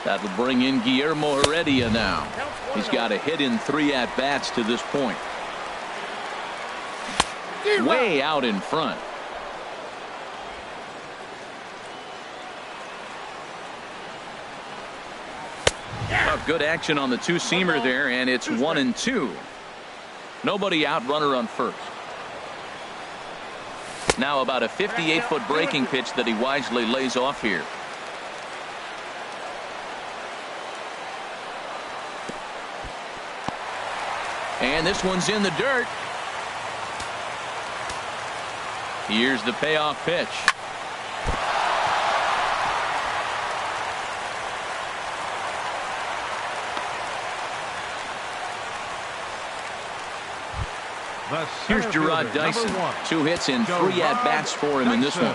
That'll bring in Guillermo Heredia now. He's got a hit in 3 at-bats to this point. Way out in front. Good action on the two-seamer there, and it's 1-2. Nobody out, runner on first. Now about a 58-foot breaking pitch that he wisely lays off here. And this one's in the dirt. Here's the payoff pitch. Here's Gerard Dyson. 2 hits in 3 at-bats for him in this one.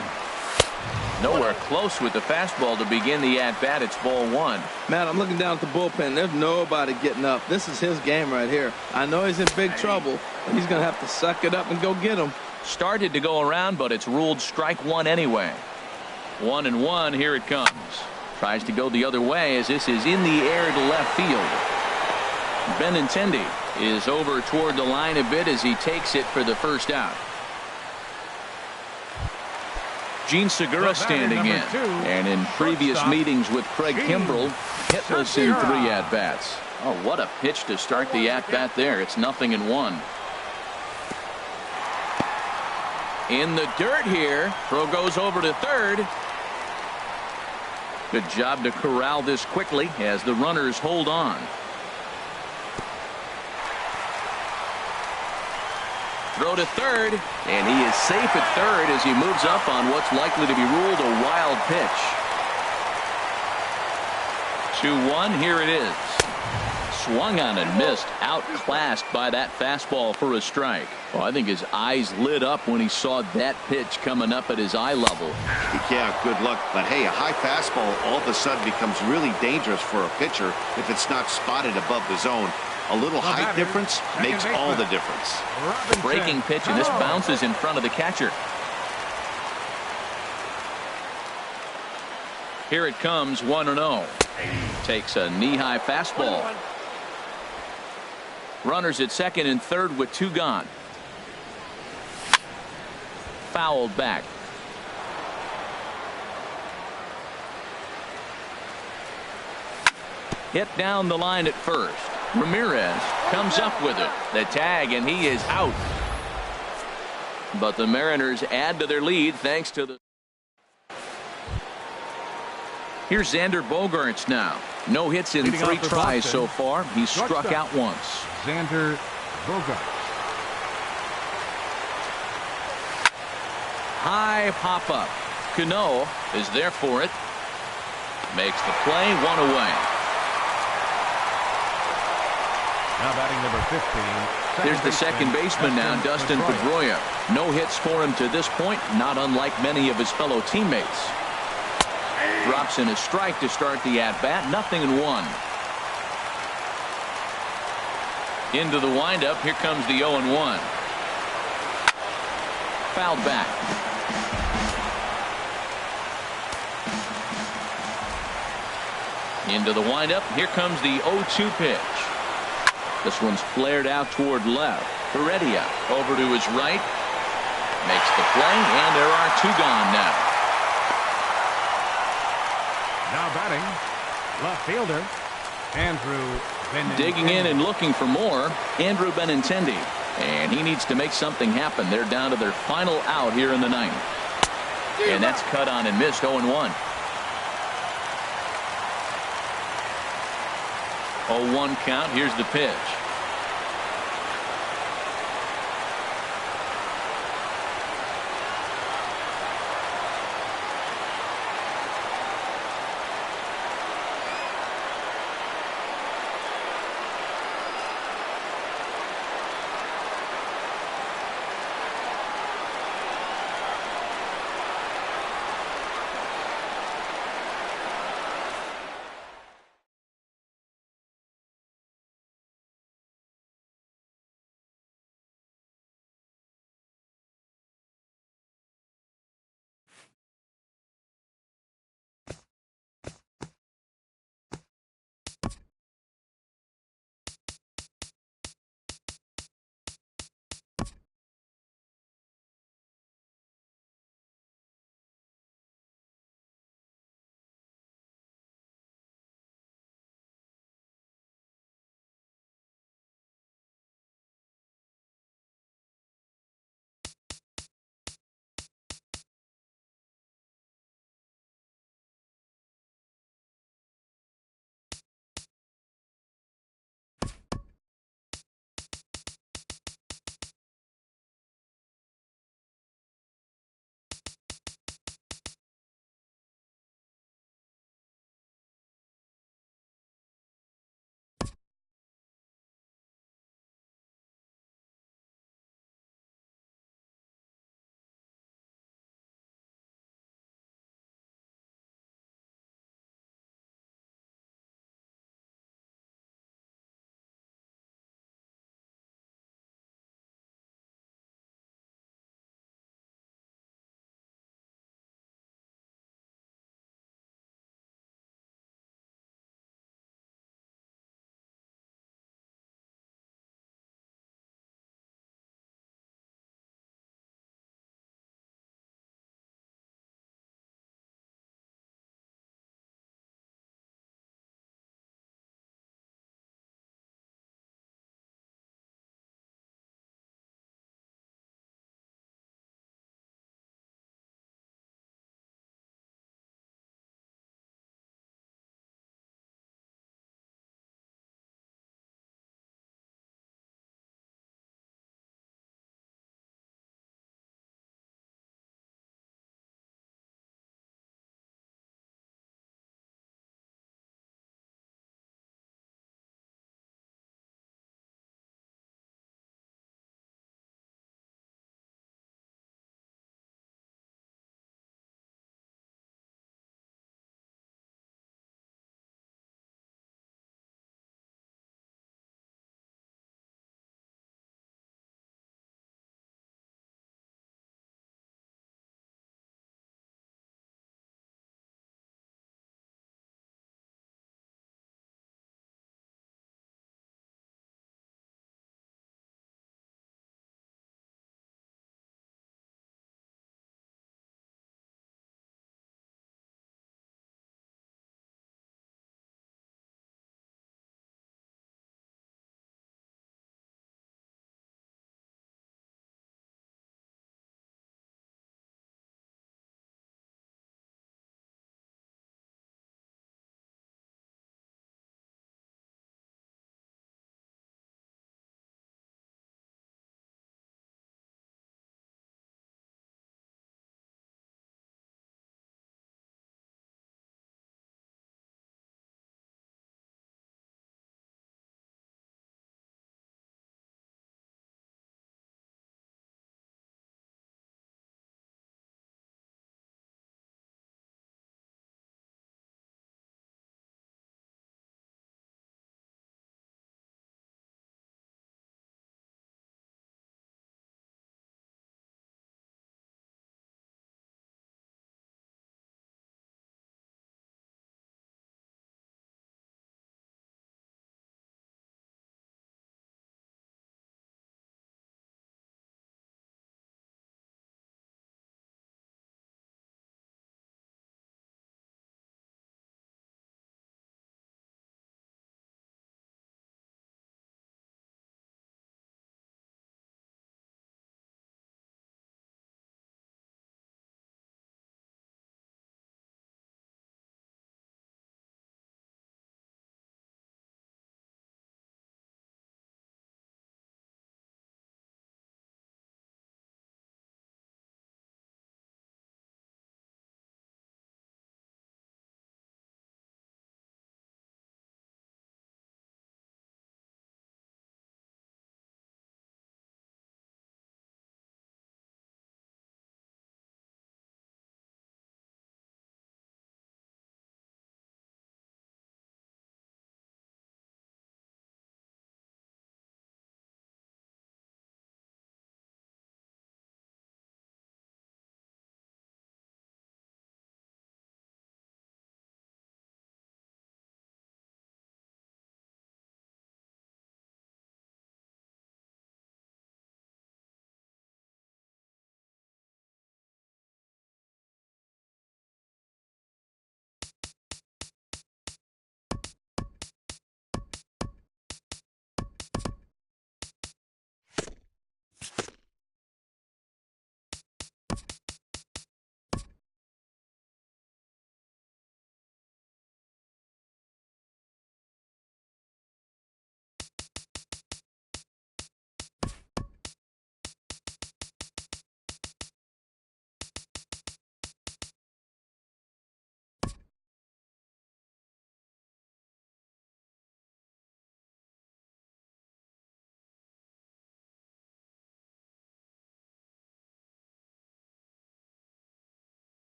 Nowhere close with the fastball to begin the at-bat. It's ball 1. Man, I'm looking down at the bullpen. There's nobody getting up. This is his game right here. I know he's in big trouble, but he's going to have to suck it up and go get him. Started to go around, but it's ruled strike 1 anyway. 1-1. Here it comes. Tries to go the other way as this is in the air to left field. Benintendi is over toward the line a bit as he takes it for the first out. Gene Segura standing in, and in previous meetings with Craig Kimbrell, hitless in 3 at-bats. Oh, what a pitch to start the at-bat there. It's 0-1. In the dirt here. Throw goes over to third. Good job to corral this quickly as the runners hold on. Throw to third, and he is safe at third as he moves up on what's likely to be ruled a wild pitch. 2-1, here it is. Swung on and missed, outclassed by that fastball for a strike. Well, I think his eyes lit up when he saw that pitch coming up at his eye level. Yeah, good luck. But hey, a high fastball all of a sudden becomes really dangerous for a pitcher if it's not spotted above the zone. A little height difference makes all the difference. Breaking pitch, and this bounces in front of the catcher. Here it comes, 1-0. Takes a knee-high fastball. Runners at second and third with 2 gone. Fouled back. Hit down the line at first. Ramirez comes up with it. The tag, and he is out. But the Mariners add to their lead thanks to the... Here's Xander Bogaerts now. No hits in 3 tries so far. He's struck out once. Xander Bogaerts. High pop-up. Cano is there for it. Makes the play, 1 away. Now batting number 15. There's the second baseman now, Dustin Pedroia. No hits for him to this point, not unlike many of his fellow teammates. Drops in a strike to start the at-bat, 0-1. Into the windup, here comes the 0-1. Fouled back. Into the windup, here comes the 0-2 pitch. This one's flared out toward left. Heredia over to his right. Makes the play, and there are 2 gone now. Now batting, left fielder, Andrew Benintendi. Digging in and looking for more, Andrew Benintendi. And he needs to make something happen. They're down to their final out here in the 9th. And that's cut on and missed, 0-1. 0-1 count. Here's the pitch.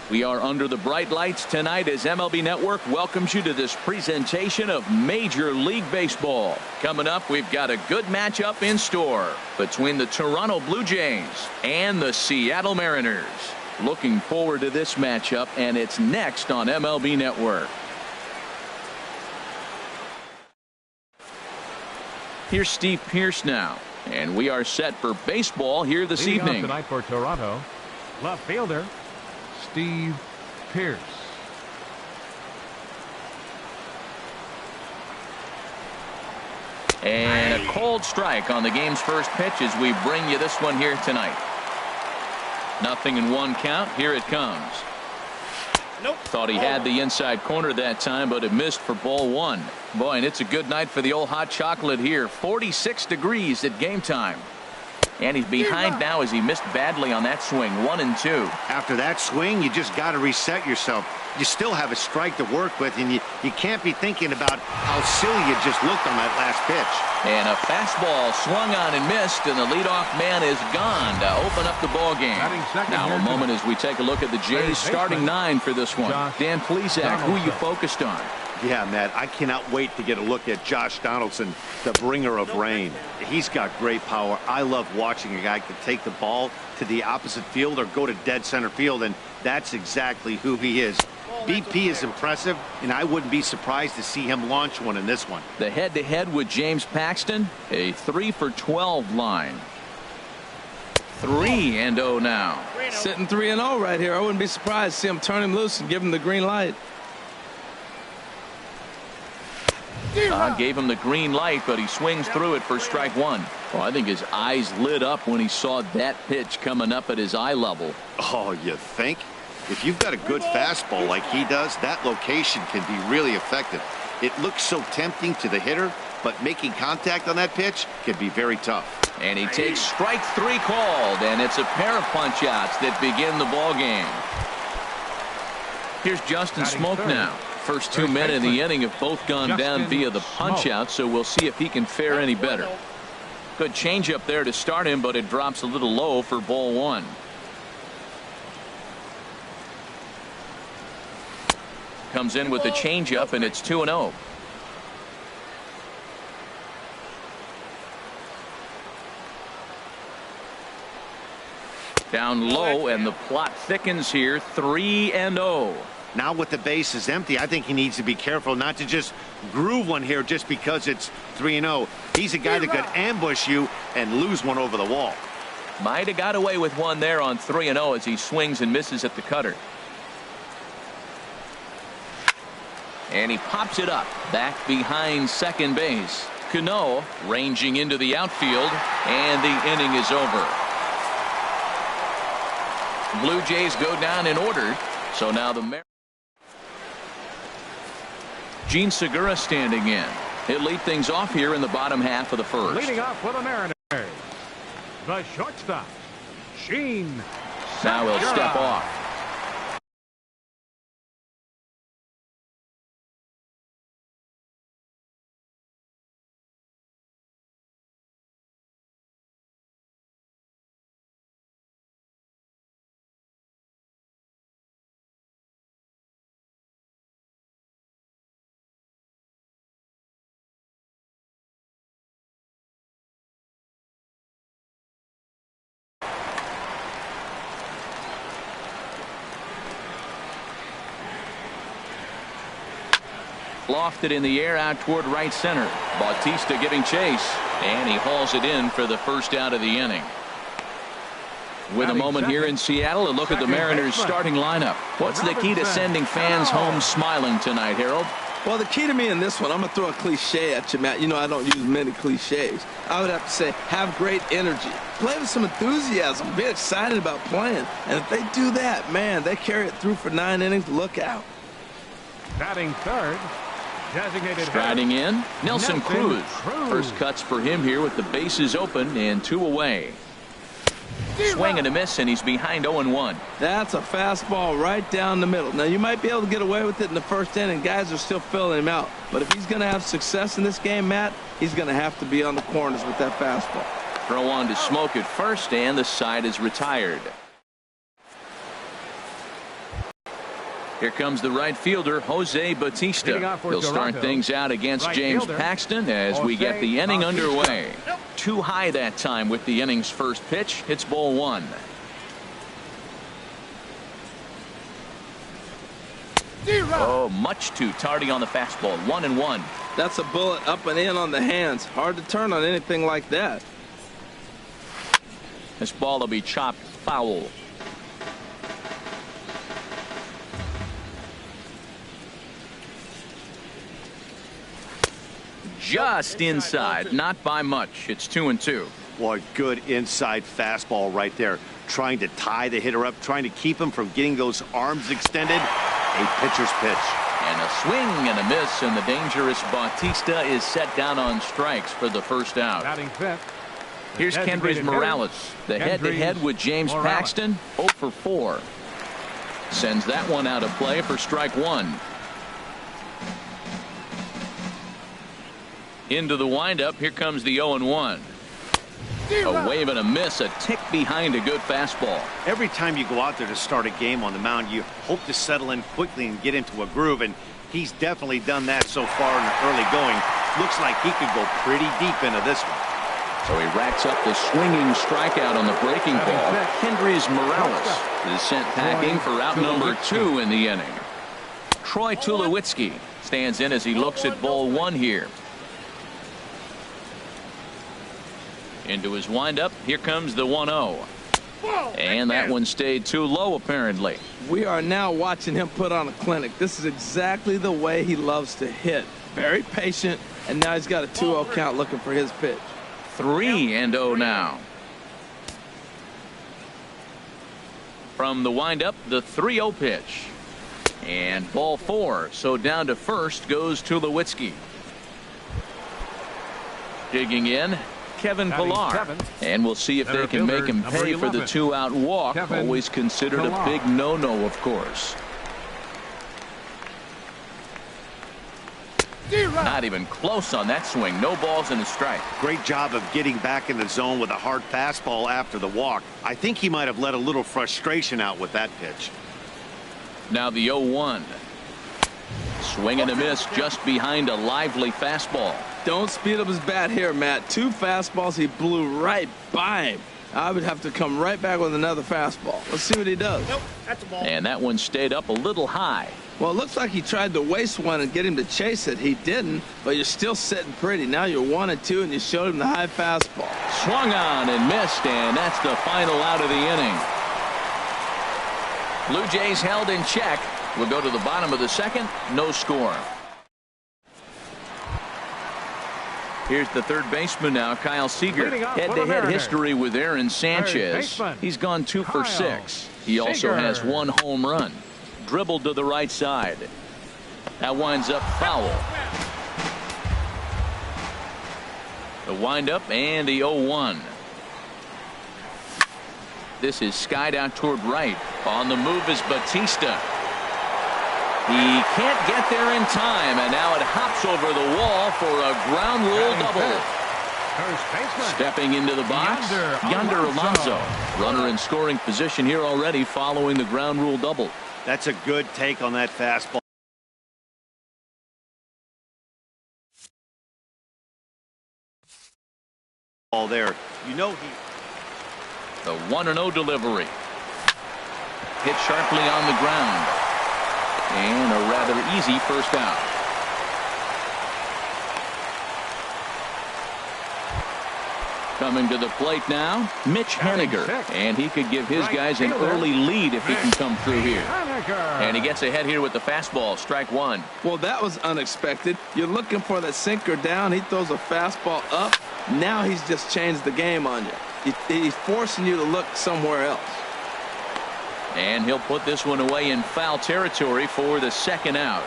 We are under the bright lights tonight as MLB Network welcomes you to this presentation of Major League Baseball. Coming up, we've got a good matchup in store between the Toronto Blue Jays and the Seattle Mariners. Looking forward to this matchup, and it's next on MLB Network. Here's Steve Pearce now, and we are set for baseball here this Leading off evening. tonight for Toronto, left fielder Steve Pearce. And a cold strike on the game's first pitch as we bring you this one here tonight. 0-1 count. Here it comes. Nope. Thought he had the inside corner that time, but it missed for ball one. Boy, and it's a good night for the old hot chocolate here. 46 degrees at game time. And he's behind now as he missed badly on that swing. 1-2. After that swing, you just got to reset yourself. You still have a strike to work with, and you can't be thinking about how silly you just looked on that last pitch. And a fastball swung on and missed, and the leadoff man is gone to open up the ball game. Now a moment as we take a look at the Jays starting nine for this one. Dan Plesac, who you focused on? Yeah, Matt, I cannot wait to get a look at Josh Donaldson, the bringer of rain. He's got great power. I love watching a guy can take the ball to the opposite field or go to dead center field, and that's exactly who he is. BP is impressive, and I wouldn't be surprised to see him launch one in this one. The head-to-head with James Paxton, a 3-for-12 line. 3-0 now. Sitting 3-0 right here. I wouldn't be surprised to see him turn him loose and give him the green light. Gave him the green light, but he swings through it for strike one. Well, I think his eyes lit up when he saw that pitch coming up at his eye level. Oh, you think? If you've got a good fastball like he does, that location can be really effective. It looks so tempting to the hitter, but making contact on that pitch can be very tough. And he takes strike three called, and it's a pair of punch-outs that begin the ball game. Here's Justin Smoke now. First 2 men in the inning have both gone down via the punch-out, so we'll see if he can fare any better. Good changeup there to start him, but it drops a little low for ball one. Comes in with the changeup, and it's 2-0. Down low, and the plot thickens here. 3-0. Now with the bases empty, I think he needs to be careful not to just groove one here just because it's 3-0. He's a guy that could ambush you and lose one over the wall. Might have got away with one there on 3-0 as he swings and misses at the cutter. And he pops it up back behind second base. Cano ranging into the outfield, and the inning is over. Blue Jays go down in order. So now the Mariners. Gene Segura standing in. He'll lead things off here in the bottom half of the first. Leading off for the Mariners, the shortstop, Gene Now he'll Segura. step off. Lofted in the air out toward right center. Bautista giving chase, and he hauls it in for the first out of the inning. With a moment here in Seattle, a look at the Mariners starting lineup. What's the key to sending fans home smiling tonight, Harold? Well, the key to me in this one, I'm going to throw a cliche at you, Matt. You know I don't use many cliches. I would have to say have great energy. Play with some enthusiasm. Be excited about playing. And if they do that, man, they carry it through for 9 innings. Look out. Batting third, designated Striding in, Nelson Cruz. Cruz. First cuts for him here with the bases open and 2 away. Swing and a miss, and he's behind 0-1. That's a fastball right down the middle. Now, you might be able to get away with it in the first inning. Guys are still filling him out. But if he's going to have success in this game, Matt, he's going to have to be on the corners with that fastball. Throw on to Smoke at first, and the side is retired. Here comes the right fielder, Jose Bautista. He'll start things out against James Paxton as we get the inning underway. Too high that time with the inning's first pitch. It's ball one. Oh, much too tardy on the fastball. 1-1. That's a bullet up and in on the hands. Hard to turn on anything like that. This ball will be chopped foul. Just inside, not by much. It's 2-2. Boy, good inside fastball right there. Trying to tie the hitter up, trying to keep him from getting those arms extended. A pitcher's pitch. And a swing and a miss, and the dangerous Bautista is set down on strikes for the first out. Batting fifth. Here's Kendrys Morales. The head-to-head with James Paxton, 0 for 4. Sends that one out of play for strike one. Into the windup. Here comes the 0-1. A wave and a miss, a tick behind a good fastball. Every time you go out there to start a game on the mound, you hope to settle in quickly and get into a groove, and he's definitely done that so far in the early going. Looks like he could go pretty deep into this one. So he racks up the swinging strikeout on the breaking ball. Kendrys Morales is sent packing for out number 2 in the inning. Troy Tulowitzki stands in as he looks at ball one here. Into his windup. Here comes the 1-0. And that one stayed too low, apparently. We are now watching him put on a clinic. This is exactly the way he loves to hit. Very patient, and now he's got a 2-0 count looking for his pitch. 3-0 now. From the windup, the 3-0 pitch. And ball 4. So down to first goes Tulowitzki. Digging in, Kevin Pillar. And we'll see if they can make him pay for the 2-out walk. Always considered a big no-no, of course. Not even close on that swing. No balls and a strike. Great job of getting back in the zone with a hard fastball after the walk. I think he might have let a little frustration out with that pitch. Now the 0-1. Swing and a miss just behind a lively fastball. Don't speed up his bat here, Matt. 2 fastballs, he blew right by him. I would have to come right back with another fastball. Let's see what he does. Nope, that's a ball. And that one stayed up a little high. Well, it looks like he tried to waste one and get him to chase it. He didn't, but you're still sitting pretty. Now you're 1-2, and you showed him the high fastball. Swung on and missed, and that's the final out of the inning. Blue Jays held in check. We'll go to the bottom of the second. No score. Here's the third baseman now, Kyle Seager. Head-to-head history with Aaron Sanchez. He's gone 2 for 6. He also has 1 home run. Dribbled to the right side. That winds up foul. The windup and the 0-1. This is skied out toward right. On the move is Bautista. He can't get there in time, and now it hops over the wall for a ground rule double. Stepping into the box, Yonder Alonso. Runner in scoring position here already following the ground rule double. That's a good take on that fastball. All there. You know he. The 1-0 delivery. Hit sharply on the ground. And a rather easy first out. Coming to the plate now, Mitch Haniger. And he could give his guys an early lead if he can come through here. And he gets ahead here with the fastball, strike one. Well, that was unexpected. You're looking for the sinker down. He throws a fastball up. Now he's just changed the game on you. He's forcing you to look somewhere else. And he'll put this one away in foul territory for the second out.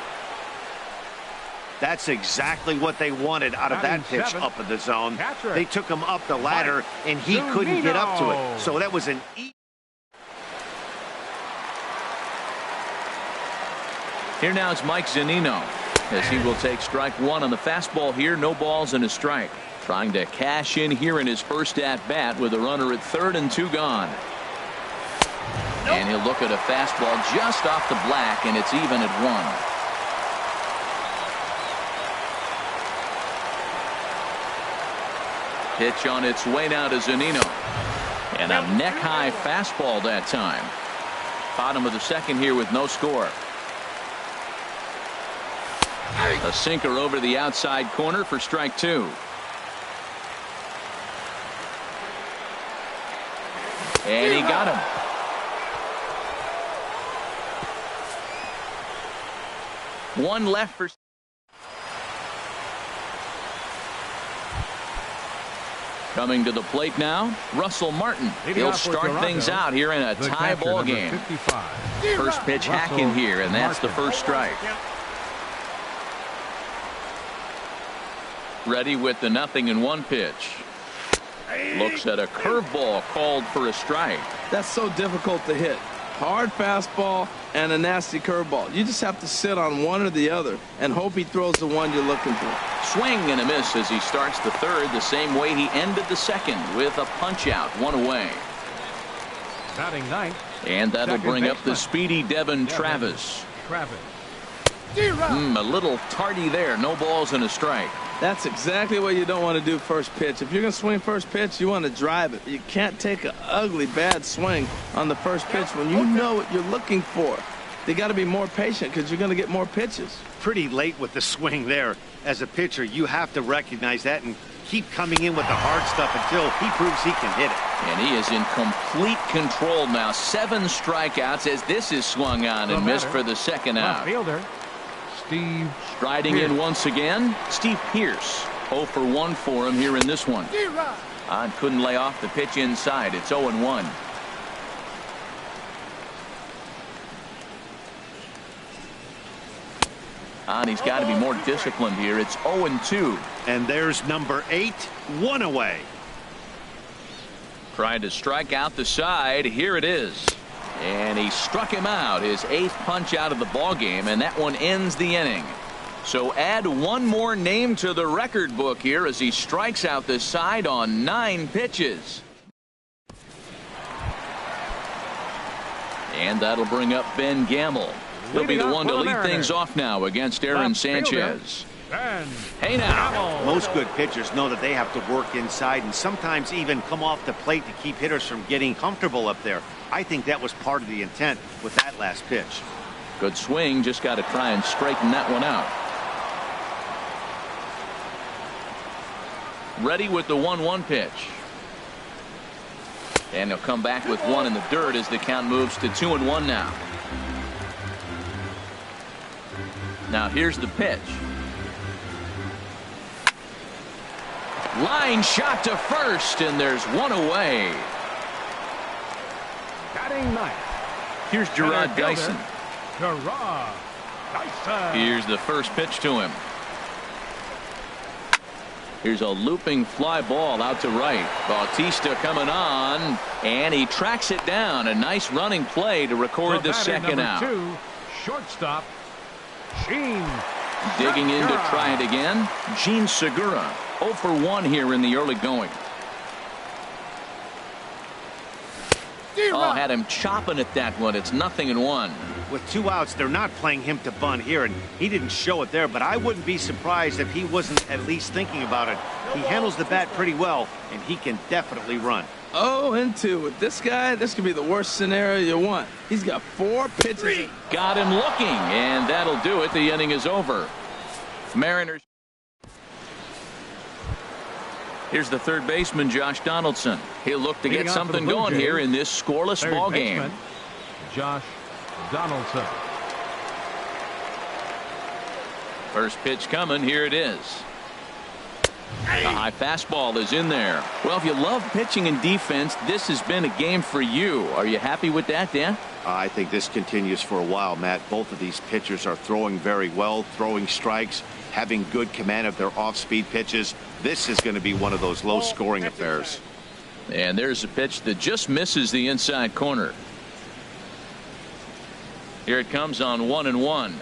That's exactly what they wanted out of that pitch up in the zone. They took him up the ladder, and he couldn't get up to it. So that was an easy. Here now is Mike Zunino as he will take strike one on the fastball here. No balls and a strike. Trying to cash in here in his first at bat with a runner at third and 2 gone. And he'll look at a fastball just off the black, and it's even at 1. Pitch on its way now to Zunino. And a neck-high fastball that time. Bottom of the second here with no score. A sinker over the outside corner for strike 2. And he got him. One left for. Coming to the plate now, Russell Martin. He'll start things out here in a tie ball game. First pitch hacking here, and that's the first strike. Ready with the 0-1 pitch. Looks at a curveball called for a strike. That's so difficult to hit. Hard fastball and a nasty curveball. You just have to sit on one or the other and hope he throws the one you're looking for. Swing and a miss as he starts the third the same way he ended the second with a punch out, 1 away. Batting ninth. And that'll bring up the speedy Devin Travis. A little tardy there. No balls and a strike. That's exactly what you don't want to do first pitch. If you're going to swing first pitch, you want to drive it. You can't take an ugly, bad swing on the first pitch when you know what you're looking for. You got to be more patient because you're going to get more pitches. Pretty late with the swing there. As a pitcher, you have to recognize that and keep coming in with the hard stuff until he proves he can hit it. And he is in complete control now. 7 strikeouts as this is swung on and missed for the second out. Fielder, Steve Striding in once again, Steve Pearce. 0 for 1 for him here in this one. Couldn't lay off the pitch inside. It's 0-1. He's got to be more disciplined here. It's 0-2. And there's number 8, 1 away. Tried to strike out the side. Here it is. And he struck him out. His 8th punch out of the ball game, and that one ends the inning. So add one more name to the record book here as he strikes out the side on 9 pitches. And that'll bring up Ben Gamble. He'll be the one to lead things off now against Aaron Sanchez. Hey now. Most good pitchers know that they have to work inside and sometimes even come off the plate to keep hitters from getting comfortable up there. I think that was part of the intent with that last pitch. Good swing. Just got to try and straighten that one out. Ready with the 1-1 pitch. And he'll come back with 1 in the dirt as the count moves to 2-1 now. Now here's the pitch. Line shot to first, and there's 1 away. Batting ninth. Here's Gerard Dyson. Gerard Dyson. Here's the first pitch to him. Here's a looping fly ball out to right. Bautista coming on, and he tracks it down. A nice running play to record the second out. 2, shortstop, Gene. Digging in to try it again, Gene Segura. 0 for 1 here in the early going. Oh, had him chopping at that one. It's 0-1. With 2 outs, they're not playing him to bunt here, and he didn't show it there, but I wouldn't be surprised if he wasn't at least thinking about it. He handles the bat pretty well, and he can definitely run. 0-2 with this guy. This could be the worst scenario you want. He's got 4 pitches. Got him looking, and that'll do it. The inning is over. Mariners. Here's the third baseman, Josh Donaldson. He'll look to get something going here in this scoreless ball game. Josh Donaldson. First pitch coming. Here it is. A high fastball is in there. Well, if you love pitching and defense, this has been a game for you. Are you happy with that, Dan? I think this continues for a while, Matt. Both of these pitchers are throwing very well, throwing strikes, having good command of their off-speed pitches. This is going to be one of those low-scoring affairs. And there's a pitch that just misses the inside corner. Here it comes on 1-1.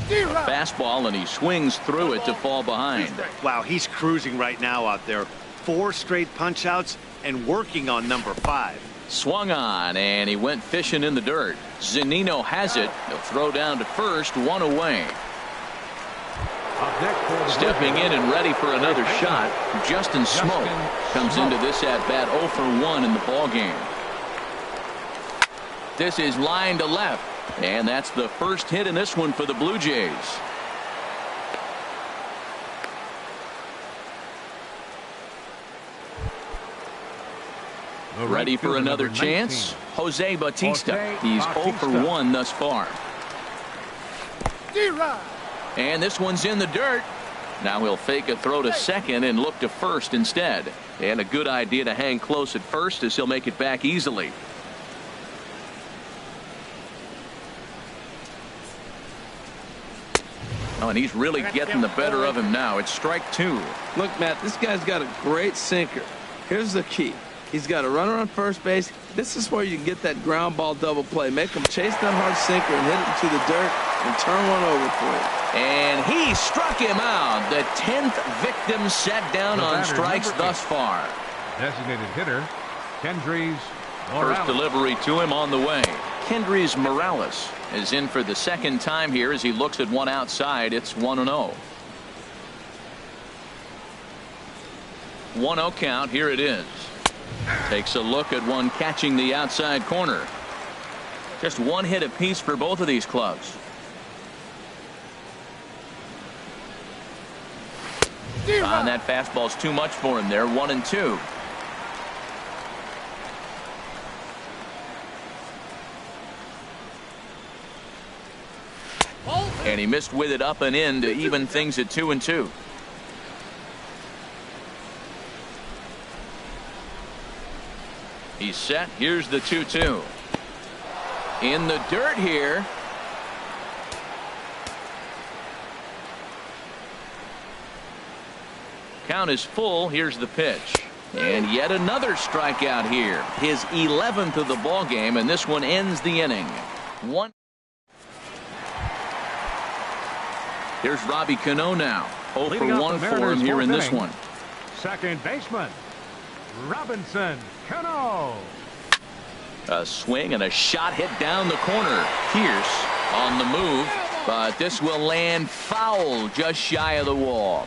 Fastball, and he swings through it to fall behind. Wow, he's cruising right now out there. 4 straight punch outs and working on number 5. Swung on, and he went fishing in the dirt. Zunino has it. He'll throw down to first, one away. Stepping in and ready for another shot, Justin Smoke comes into this at-bat 0 for 1 in the ballgame. This is line to left, and that's the first hit in this one for the Blue Jays. Ready for another chance. Jose Bautista. He's 0 for 1 thus far. And this one's in the dirt. Now he'll fake a throw to second and look to first instead. And a good idea to hang close at first, as he'll make it back easily. Oh, and he's really getting the better of him now. It's strike 2. Look, Matt, this guy's got a great sinker. Here's the key. He's got a runner on first base. This is where you can get that ground ball double play. Make him chase that hard sinker and hit it into the dirt and turn one over for you. And he struck him out. The 10th victim set down on strikes thus far. Designated hitter, Kendrys Morales. First delivery to him on the way. Kendrys Morales is in for the second time here as he looks at one outside. It's 1-0. 1-0 count. Here it is. Takes a look at one catching the outside corner. Just one hit apiece for both of these clubs. And that fastball's too much for him there. 1-2. And he missed with it up and in to even things at 2-2. He's set. Here's the 2-2. In the dirt here. Count is full. Here's the pitch. And yet another strikeout here. His 11th of the ball game, and this one ends the inning. One. Here's Robbie Cano now. 0 for 1 for him here in this one. Second baseman, Robinson Cano. A swing and a shot hit down the corner. Pierce on the move, but this will land foul just shy of the wall.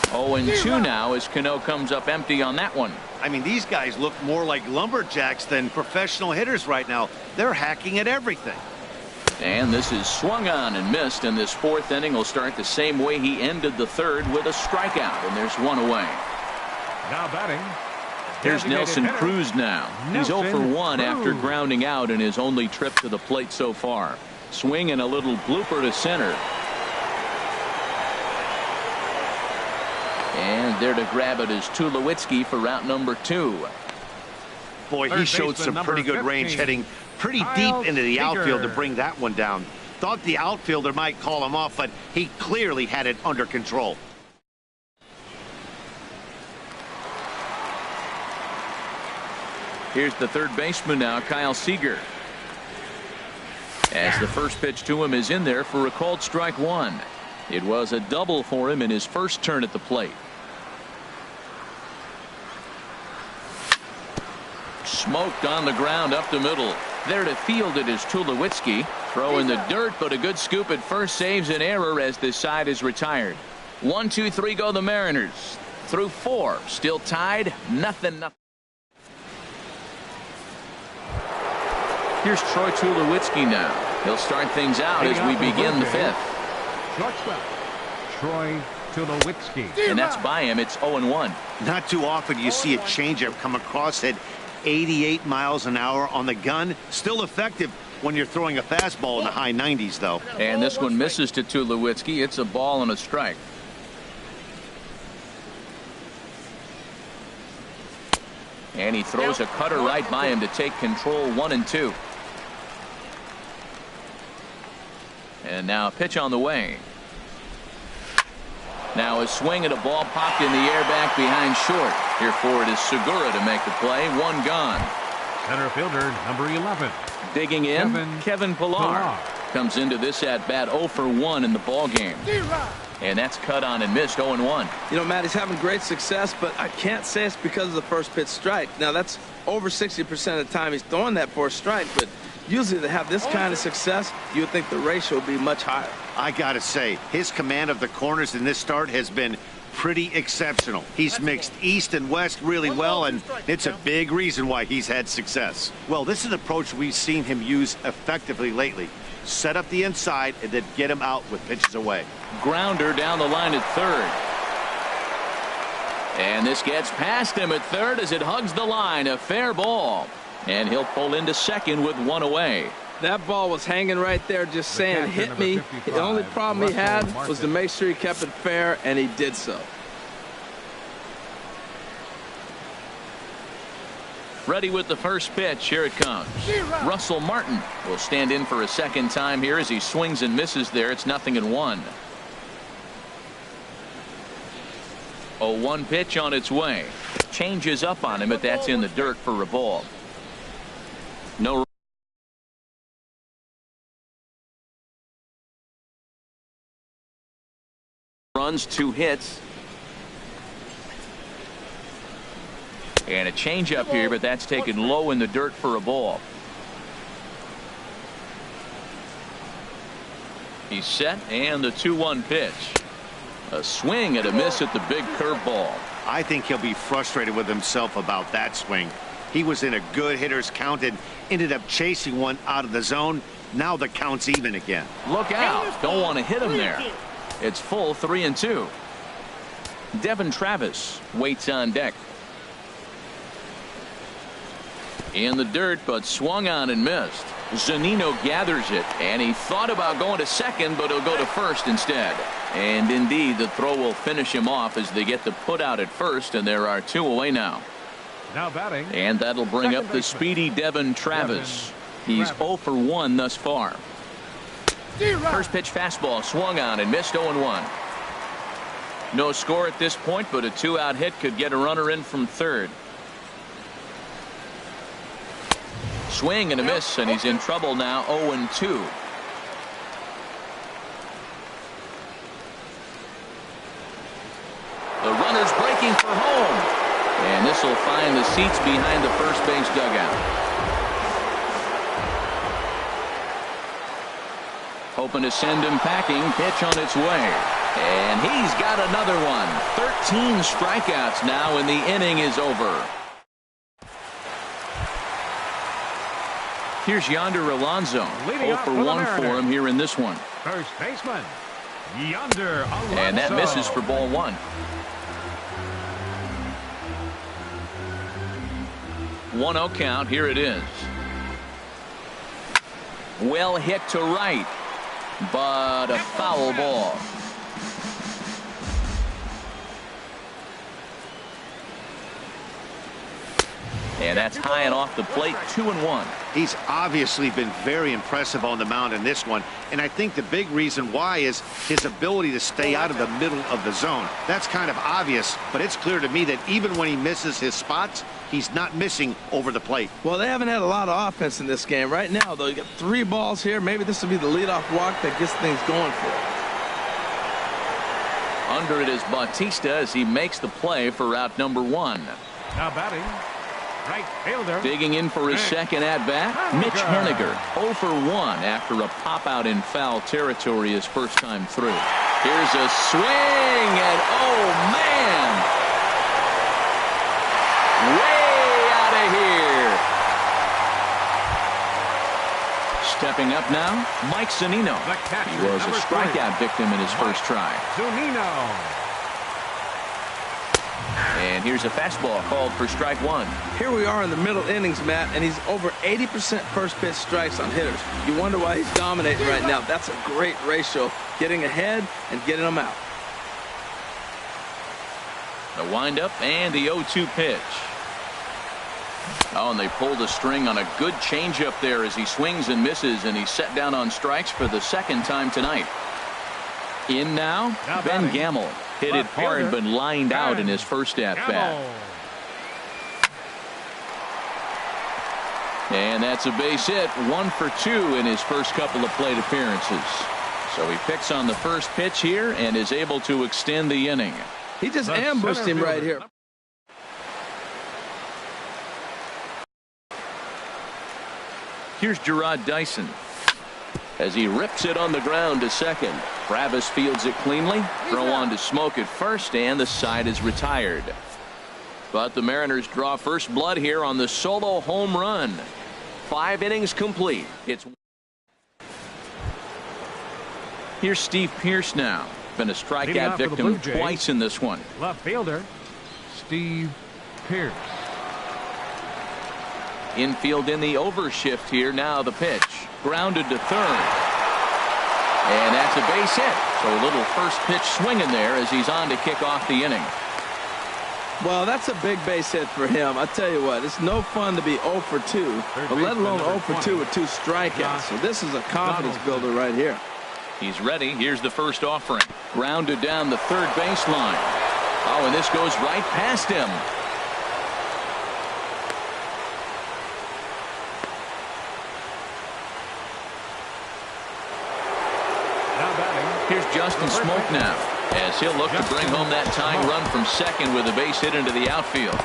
0-2 now as Cano comes up empty on that one. I mean, these guys look more like lumberjacks than professional hitters right now. They're hacking at everything. And this is swung on and missed, and this fourth inning will start the same way he ended the third, with a strikeout, and there's one away. Now batting. Here's Nelson Cruz now. He's 0 for 1 after grounding out in his only trip to the plate so far. Swing and a little blooper to center. And there to grab it is Tulowitzki for route number 2. Boy, he showed some pretty good range, heading pretty deep into the outfield to bring that one down. Thought the outfielder might call him off, but he clearly had it under control. Here's the third baseman now, Kyle Seager. As the first pitch to him is in there for a called strike 1. It was a double for him in his first turn at the plate. Smoked on the ground up the middle. There to field it is Tulowitzki. Throw in the dirt, but a good scoop at first saves an error as this side is retired. 1, 2, 3 go the Mariners. Through 4. Still tied. Nothing. Here's Troy Tulowitzki now. He'll start things out as we begin the 5th. Shortstop, Troy Tulowitzki. And that's by him. It's 0-1. Not too often you see a changeup come across at 88 miles an hour on the gun. Still effective when you're throwing a fastball in the high 90s, though. And this one misses to Tulowitzki. It's a ball and a strike. And he throws a cutter right by him to take control. 1-2. And now a pitch on the way. Now a swing at a ball popped in the air back behind short. Here for it is Segura to make the play. One gone. Center fielder number 11. Digging in, Kevin Pillar comes into this at bat 0 for 1 in the ball game. And that's cut on and missed. 0-1. You know, Matt, he's having great success, but I can't say it's because of the first pitch strike. Now, that's over 60% of the time he's throwing that for a strike, but usually to have this kind of success, you would think the ratio would be much higher. I got to say, his command of the corners in this start has been pretty exceptional. He's mixed east and west really well, and it's a big reason why he's had success. Well, this is an approach we've seen him use effectively lately. Set up the inside and then get him out with pitches away. Grounder down the line at third. And this gets past him at third as it hugs the line. A fair ball. And he'll pull into second with one away. That ball was hanging right there just saying, hit me. The only problem he had was to make sure he kept it fair, and he did so. Ready with the first pitch. Here it comes. Russell Martin will stand in for a second time here as he swings and misses there. It's 0-1. 0-1 pitch on its way. Changes up on him, but that's in the dirt for a ball. No runs, 2 hits. And a changeup here, but that's taken low in the dirt for a ball. He's set, and the 2-1 pitch. A swing and a miss at the big curveball. I think he'll be frustrated with himself about that swing. He was in a good hitter's count and ended up chasing one out of the zone. Now the count's even again. Look out. Don't want to hit him there. It's full 3-2. Devin Travis waits on deck. In the dirt, but swung on and missed. Zunino gathers it, and he thought about going to second, but he'll go to first instead. And indeed, the throw will finish him off as they get the put out at first, and there are 2 away now. Now batting. And that'll bring up the speedy Devin Travis. He's 0 for 1 thus far. First pitch fastball swung on and missed. 0-1. No score at this point, but a 2-out hit could get a runner in from third. Swing and a miss, and he's in trouble now. 0-2. The runner's breaking for home. And this will find the seats behind the first base dugout. Hoping to send him packing. Pitch on its way. And he's got another one. 13 strikeouts now, and the inning is over. Here's Yonder Alonso. 0 for 1 for him here in this one. First baseman, Yonder Alonso. And that misses for ball 1. 1-0 count. Here it is. Well hit to right, but a foul ball. And that's high and off the plate. 2-1. He's obviously been very impressive on the mound in this one, and I think the big reason why is his ability to stay out of the middle of the zone. That's kind of obvious, but it's clear to me that even when he misses his spots, he's not missing over the plate. Well, they haven't had a lot of offense in this game. Right now, though, you got 3 balls here. Maybe this will be the leadoff walk that gets things going for him. Under it is Bautista as he makes the play for out number 1. Now batting, right fielder. Digging in for his second at-bat, Mitch Haniger. 0 for 1 after a pop-out in foul territory his first time through. Here's a swing, and oh, man! Way out of here! Stepping up now, Mike Zunino. He was a strikeout victim in his first try. Zunino. And here's a fastball called for strike 1. Here we are in the middle innings, Matt, and he's over 80% first pitch strikes on hitters. You wonder why he's dominating right now. That's a great ratio, getting ahead and getting them out. The windup and the 0-2 pitch. Oh, and they pulled a string on a good changeup there as he swings and misses, and he's set down on strikes for the second time tonight. In now, Ben Gamel. Hit it hard, but lined out in his first at-bat. And that's a base hit. 1 for 2 in his first couple of plate appearances. So he picks on the first pitch here and is able to extend the inning. He just ambushed him right here. Here's Gerard Dyson as he rips it on the ground to second. Travis fields it cleanly. Throw on to Smoke at first, and the side is retired. But the Mariners draw first blood here on the solo home run. 5 innings complete. Here's Steve Pearce now. Been a strikeout victim twice in this one. Left fielder, Steve Pearce. Infield in the overshift here. Now the pitch. Grounded to third. And that's a base hit. So a little first pitch swinging there as he's on to kick off the inning. Well, that's a big base hit for him. I tell you what, it's no fun to be 0 for 2, but let alone 0 for 2 with 2 strikeouts. So this is a confidence builder right here. He's ready. Here's the first offering. Grounded down the third baseline. Oh, and this goes right past him. Here's Justin Smoke now, as he'll look to bring home that tying run from second with a base hit into the outfield.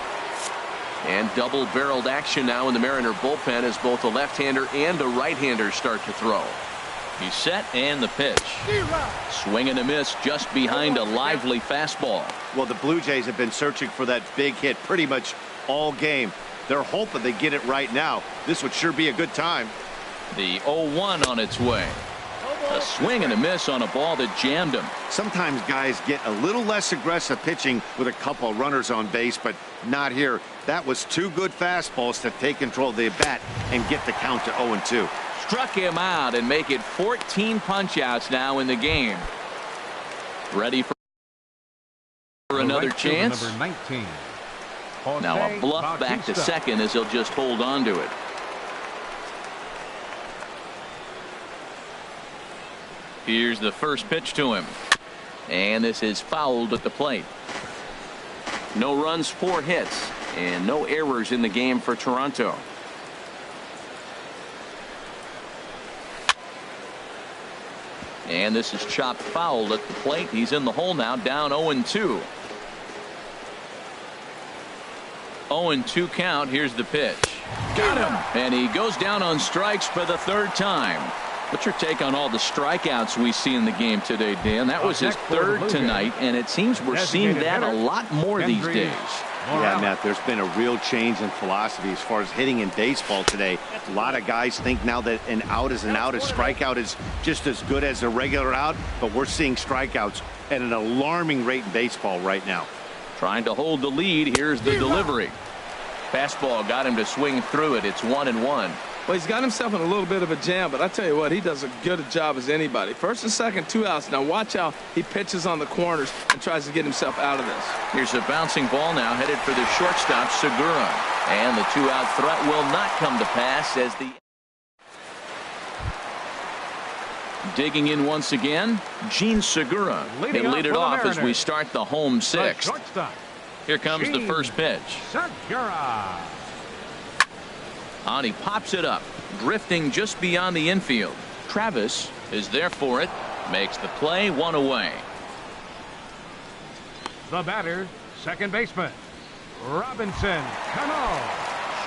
And double-barreled action now in the Mariner bullpen as both a left-hander and a right-hander start to throw. He's set, and the pitch. Swing and a miss just behind a lively fastball. Well, the Blue Jays have been searching for that big hit pretty much all game. They're hoping they get it right now. This would sure be a good time. The 0-1 on its way. A swing and a miss on a ball that jammed him. Sometimes guys get a little less aggressive pitching with a couple runners on base, but not here. That was 2 good fastballs to take control of the bat and get the count to 0-2. Struck him out and make it 14 punch-outs now in the game. Ready for another chance. Number 19. Now a bluff back to second as he'll just hold on to it. Here's the first pitch to him. And this is fouled at the plate. No runs, 4 hits, and no errors in the game for Toronto. And this is chopped foul at the plate. He's in the hole now, down 0-2. 0-2 count. Here's the pitch. Got him. And he goes down on strikes for the 3rd time. What's your take on all the strikeouts we see in the game today, Dan? That was his 3rd tonight, and it seems we're seeing that a lot more these days. Yeah, Matt, there's been a real change in philosophy as far as hitting in baseball today. A lot of guys think now that an out is an out. A strikeout is just as good as a regular out, but we're seeing strikeouts at an alarming rate in baseball right now. Trying to hold the lead. Here's the delivery. Fastball got him to swing through it. It's 1-1. Well, he's got himself in a little bit of a jam, but I tell you what, he does a good job as anybody. First and second, 2 outs. Now watch how he pitches on the corners and tries to get himself out of this. Here's a bouncing ball now headed for the shortstop, Segura. And the 2-out threat will not come to pass as the digging in once again, Gene Segura. He'll lead it off as we start the home 6th. Here comes the first pitch. Segura. On he pops it up, drifting just beyond the infield. Travis is there for it, makes the play, 1 away. The batter, second baseman, Robinson Cano.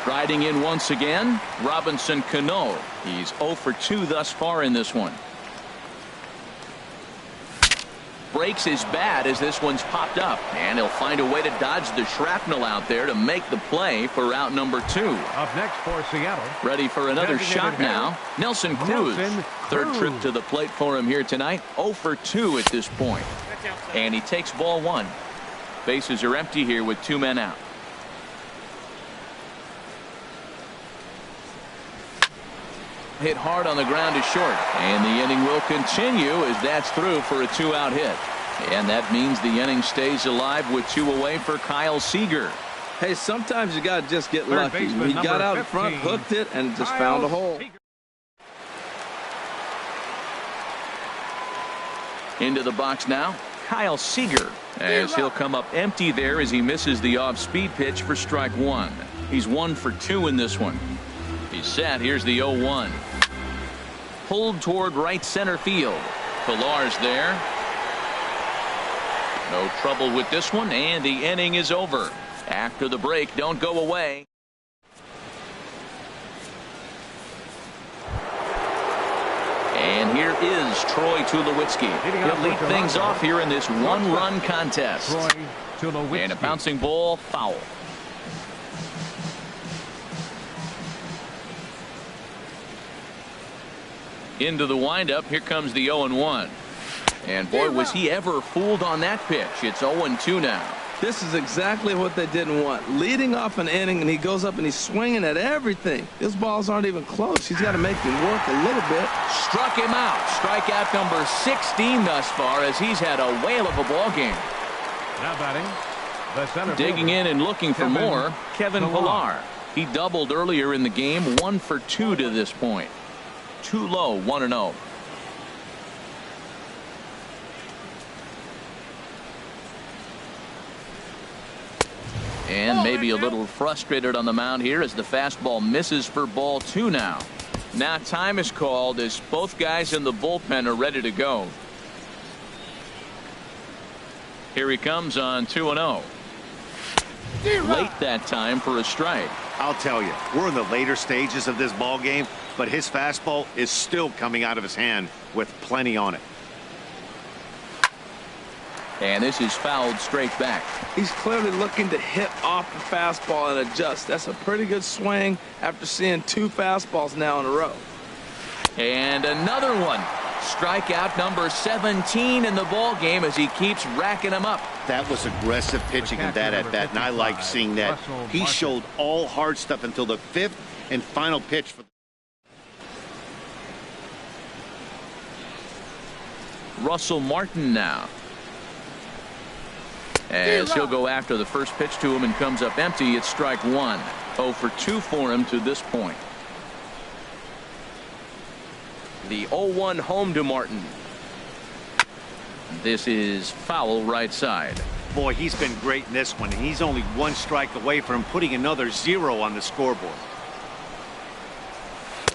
Striding in once again, Robinson Cano. He's 0 for 2 thus far in this one. Breaks his bat as this one's popped up, and he'll find a way to dodge the shrapnel out there to make the play for out number 2. Up next for Seattle. Ready for another shot now. Nelson Cruz. Third trip to the plate for him here tonight. 0 for 2 at this point. And he takes ball 1. Bases are empty here with 2 men out. Hit hard on the ground is short, and the inning will continue as that's through for a 2-out hit. And that means the inning stays alive with 2 away for Kyle Seager. Hey, sometimes you got to just get lucky. He got out in front, hooked it, and just found a hole. Into the box now, Kyle Seager, as he'll come up empty there as he misses the off-speed pitch for strike 1. He's 1 for 2 in this one. He's set. Here's the 0-1. Pulled toward right center field. Pilar's there. No trouble with this one, and the inning is over. After the break, don't go away. And here is Troy Tulowitzki. He'll lead things off here in this one-run contest. And a bouncing ball, foul. Into the windup, here comes the 0-1. And boy, was he ever fooled on that pitch. It's 0-2 now. This is exactly what they didn't want. Leading off an inning, and he goes up and he's swinging at everything. His balls aren't even close. He's got to make him work a little bit. Struck him out. Strikeout number 16 thus far, as he's had a whale of a ball game. Now batting, the center Digging in and looking for more, Kevin Pilar. Pilar. He doubled earlier in the game, 1 for 2 to this point. Too low, 1-0. And maybe a little frustrated on the mound here as the fastball misses for ball 2 now. Now time is called as both guys in the bullpen are ready to go. Here he comes on 2-0. Late that time for a strike. I'll tell you, we're in the later stages of this ball game, but his fastball is still coming out of his hand with plenty on it. And this is fouled straight back. He's clearly looking to hit off the fastball and adjust. That's a pretty good swing after seeing 2 fastballs now in a row. And another one. Strikeout number 17 in the ball game as he keeps racking them up. That was aggressive pitching in that at bat, and I like seeing that. He showed all hard stuff until the 5th and final pitch. For Russell Martin now. As he'll go after the first pitch to him and comes up empty, it's strike 1. 0 for 2 for him to this point. The 0-1 home to Martin. This is foul right side. Boy, he's been great in this one. He's only 1 strike away from putting another 0 on the scoreboard.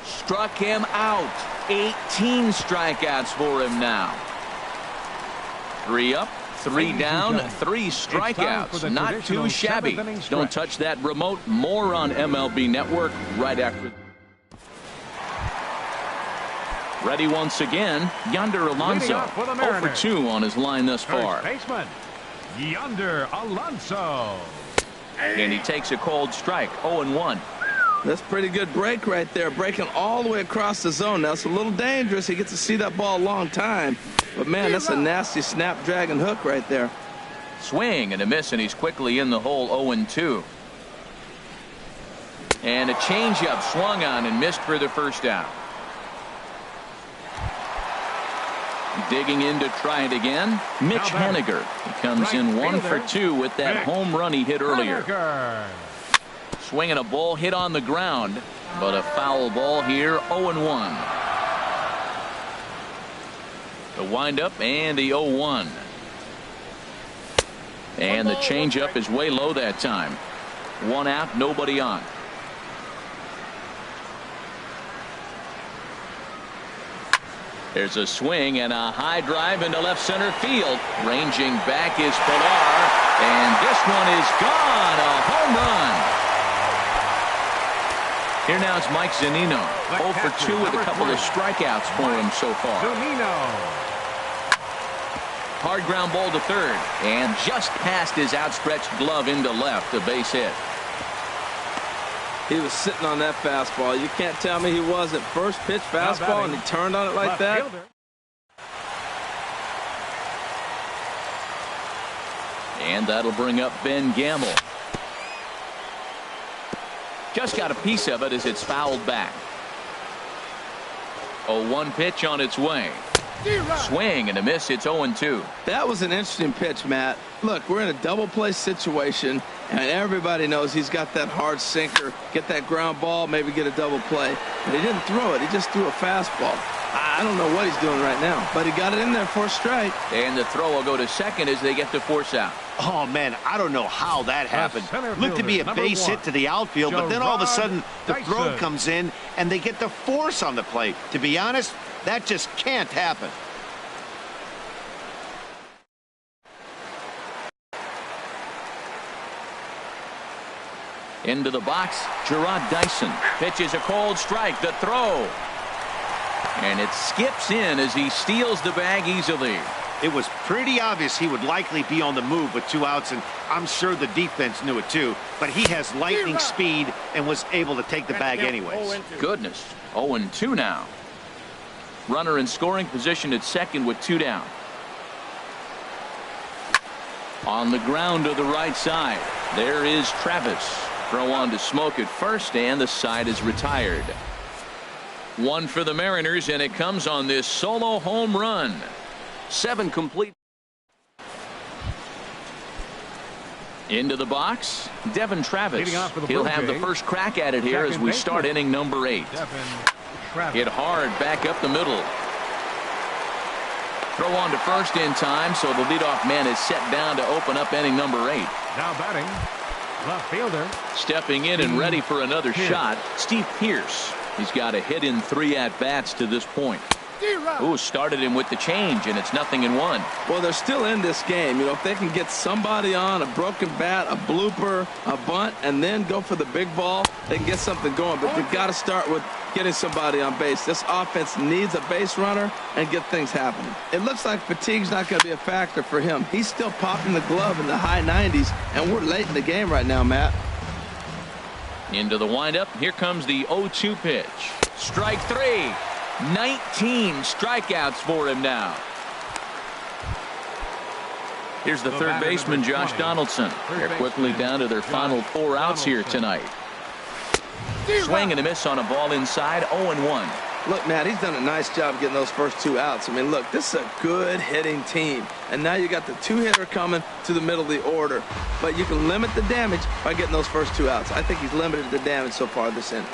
Struck him out. 18 strikeouts for him now. 3 up. 3 down, 3 strikeouts. Not too shabby. Don't touch that remote. More on MLB Network right after. Ready once again, Yonder Alonso. 0 for 2 on his line thus far. First baseman, Yonder Alonso. And he takes a cold strike. 0-1. That's a pretty good break right there, breaking all the way across the zone. Now, it's a little dangerous. He gets to see that ball a long time. But, man, that's a nasty snapdragon hook right there. Swing and a miss, and he's quickly in the hole. 0-2. And a changeup swung on and missed for the first out. Digging in to try it again, Mitch Haniger. He comes in 1 for 2 with that home run he hit earlier. Swinging a ball hit on the ground, but a foul ball here. 0-1. The windup and the 0-1. And the changeup is way low that time. 1 out, nobody on. There's a swing and a high drive into left center field. Ranging back is Pilar, and this one is gone. A home run. Here now is Mike Zunino. 0 for 2 with a couple of strikeouts for him so far. Hard ground ball to third, and just past his outstretched glove into left, a base hit. He was sitting on that fastball. You can't tell me he wasn't. First pitch fastball, and he turned on it like that. And that'll bring up Ben Gamble. Just got a piece of it as it's fouled back. 0-1 pitch on its way. Swing and a miss. It's 0-2. That was an interesting pitch, Matt. Look, we're in a double play situation, and everybody knows he's got that hard sinker. Get that ground ball, maybe get a double play. But he didn't throw it. He just threw a fastball. I don't know what he's doing right now, but he got it in there for a strike. And the throw will go to second as they get the force out. Oh, man, I don't know how that happened. Looked to be a base hit to the outfield, but then all of a sudden the throw comes in and they get the force on the play. To be honest, that just can't happen. Into the box, Gerard Dyson pitches a cold strike. The throw. And it skips in as he steals the bag easily. It was pretty obvious he would likely be on the move with 2 outs, and I'm sure the defense knew it too. But he has lightning speed and was able to take the bag anyways. Goodness. 0-2 now. Runner in scoring position at second with 2 down. On the ground to the right side. There is Travis. Throw on to Smoke at first, and the side is retired. 1 for the Mariners, and it comes on this solo home run. 7 complete. Into the box, Devin Travis. He'll have the first crack at it here as we start inning number 8. Hit hard back up the middle. Throw on to first in time, so the leadoff man is set down to open up inning number 8. Now batting, left fielder. Stepping in and ready for another shot, Steve Pearce. He's got a hit in 3 at-bats to this point. Ooh, started him with the change, and it's 0-1. Well, they're still in this game. You know, if they can get somebody on a broken bat, a blooper, a bunt, and then go for the big ball, they can get something going. But they've got to start with getting somebody on base. This offense needs a base runner and get things happening. It looks like fatigue's not going to be a factor for him. He's still popping the glove in the high 90s, and we're late in the game right now, Matt. Into the windup. Here comes the 0-2 pitch. Strike 3. 19 strikeouts for him now. Here's the third baseman, Josh Donaldson. They're quickly down to their final 4 outs here tonight. Swing and a miss on a ball inside. 0-1. Look, Matt, he's done a nice job getting those first 2 outs. I mean, look, this is a good hitting team. And now you got the 2-hitter coming to the middle of the order. But you can limit the damage by getting those first 2 outs. I think he's limited the damage so far this inning.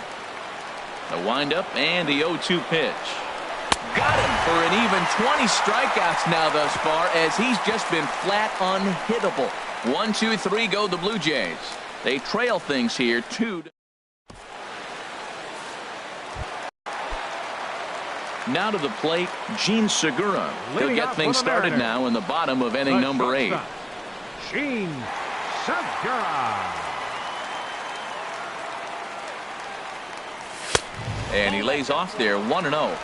The windup and the 0-2 pitch. Got him for an even 20 strikeouts now thus far, as he's just been flat unhittable. 1-2-3 go the Blue Jays. They trail things here 2. Now to the plate, Gene Segura. He'll get things started now in the bottom of inning number 8. Gene Segura. And he lays off there, 1-0.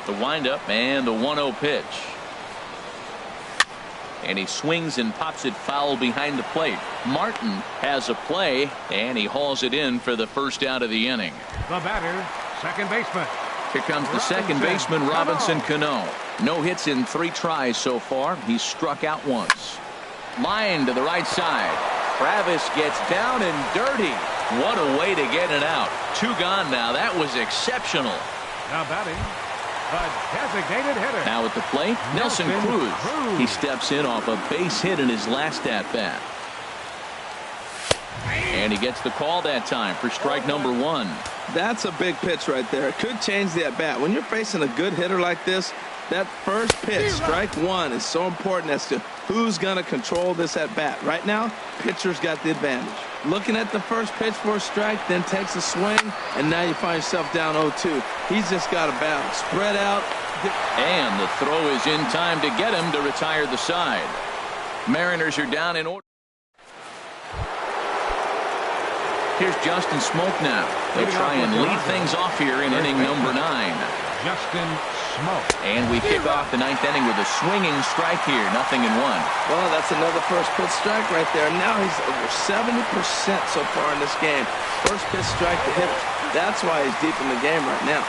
The windup and the 1-0 pitch. And he swings and pops it foul behind the plate. Martin has a play, and he hauls it in for the first out of the inning. The batter, second baseman. Here comes the second baseman, Robinson Cano. No hits in 3 tries so far. He's struck out once. Line to the right side. Travis gets down and dirty. What a way to get it out. 2 gone now. That was exceptional. Now batting, the designated hitter. Now at the plate, Nelson Cruz. He steps in off a base hit in his last at-bat. And he gets the call that time for strike number 1. That's a big pitch right there. It could change the at-bat. When you're facing a good hitter like this, that first pitch, strike 1, is so important as to who's going to control this at-bat. Right now, pitcher's got the advantage. Looking at the first pitch for a strike, then takes a swing, and now you find yourself down 0-2. He's just got a battle. Spread out. And the throw is in time to get him to retire the side. Mariners are down in order. Here's Justin Smoke now. They'll try and lead things off here in inning number 9. Justin Smoke. And we kick off the 9th inning with a swinging strike here. 0-1. Well, that's another first pitch strike right there. Now he's over 70% so far in this game. First pitch strike to hit. That's why he's deep in the game right now.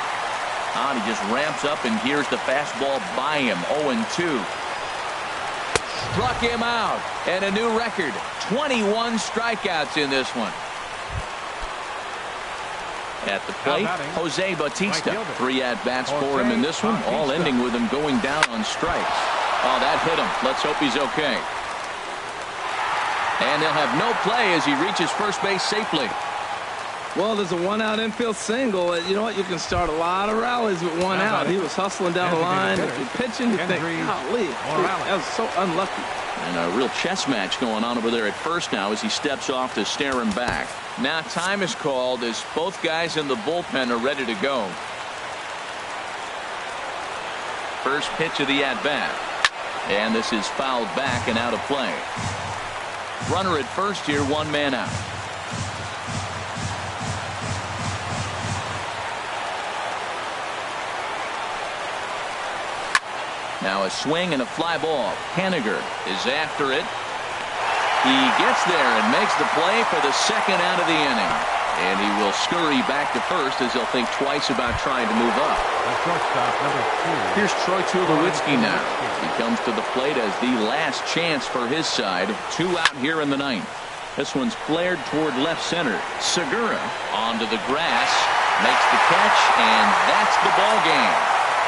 He just ramps up, and here's the fastball by him. 0-2. Struck him out. And a new record. 21 strikeouts in this one. At the plate, Jose Bautista. 3 at-bats for him in this one, all ending with him going down on strikes. Oh, that hit him. Let's hope he's okay. And they'll have no play as he reaches first base safely. Well, there's a 1-out infield single. You know what? You can start a lot of rallies with 1 out. He was hustling down the line. If you're pitching, you think, golly, that was so unlucky. And a real chess match going on over there at first now as he steps off to stare him back. Now time is called as both guys in the bullpen are ready to go. First pitch of the at-bat. And this is fouled back and out of play. Runner at first here, one man out. Now a swing and a fly ball. Haniger is after it. He gets there and makes the play for the second out of the inning. And he will scurry back to first as he'll think twice about trying to move up. Shortstop number 2. Here's Troy Tulowitzki now. He comes to the plate as the last chance for his side. 2 out here in the ninth. This one's flared toward left center. Segura onto the grass, makes the catch, and that's the ball game.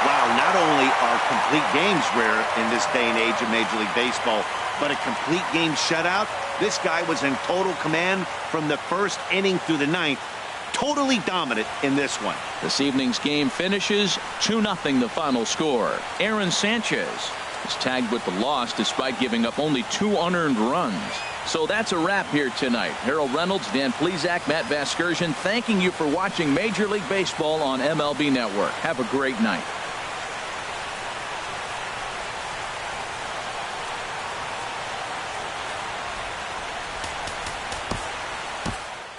Wow, not only are complete games rare in this day and age of Major League Baseball, but a complete game shutout. This guy was in total command from the first inning through the ninth. Totally dominant in this one. This evening's game finishes 2-0 the final score. Aaron Sanchez is tagged with the loss despite giving up only 2 unearned runs. So that's a wrap here tonight. Harold Reynolds, Dan Plesac, Matt Vasgersian, thanking you for watching Major League Baseball on MLB Network. Have a great night.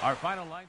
Our final line.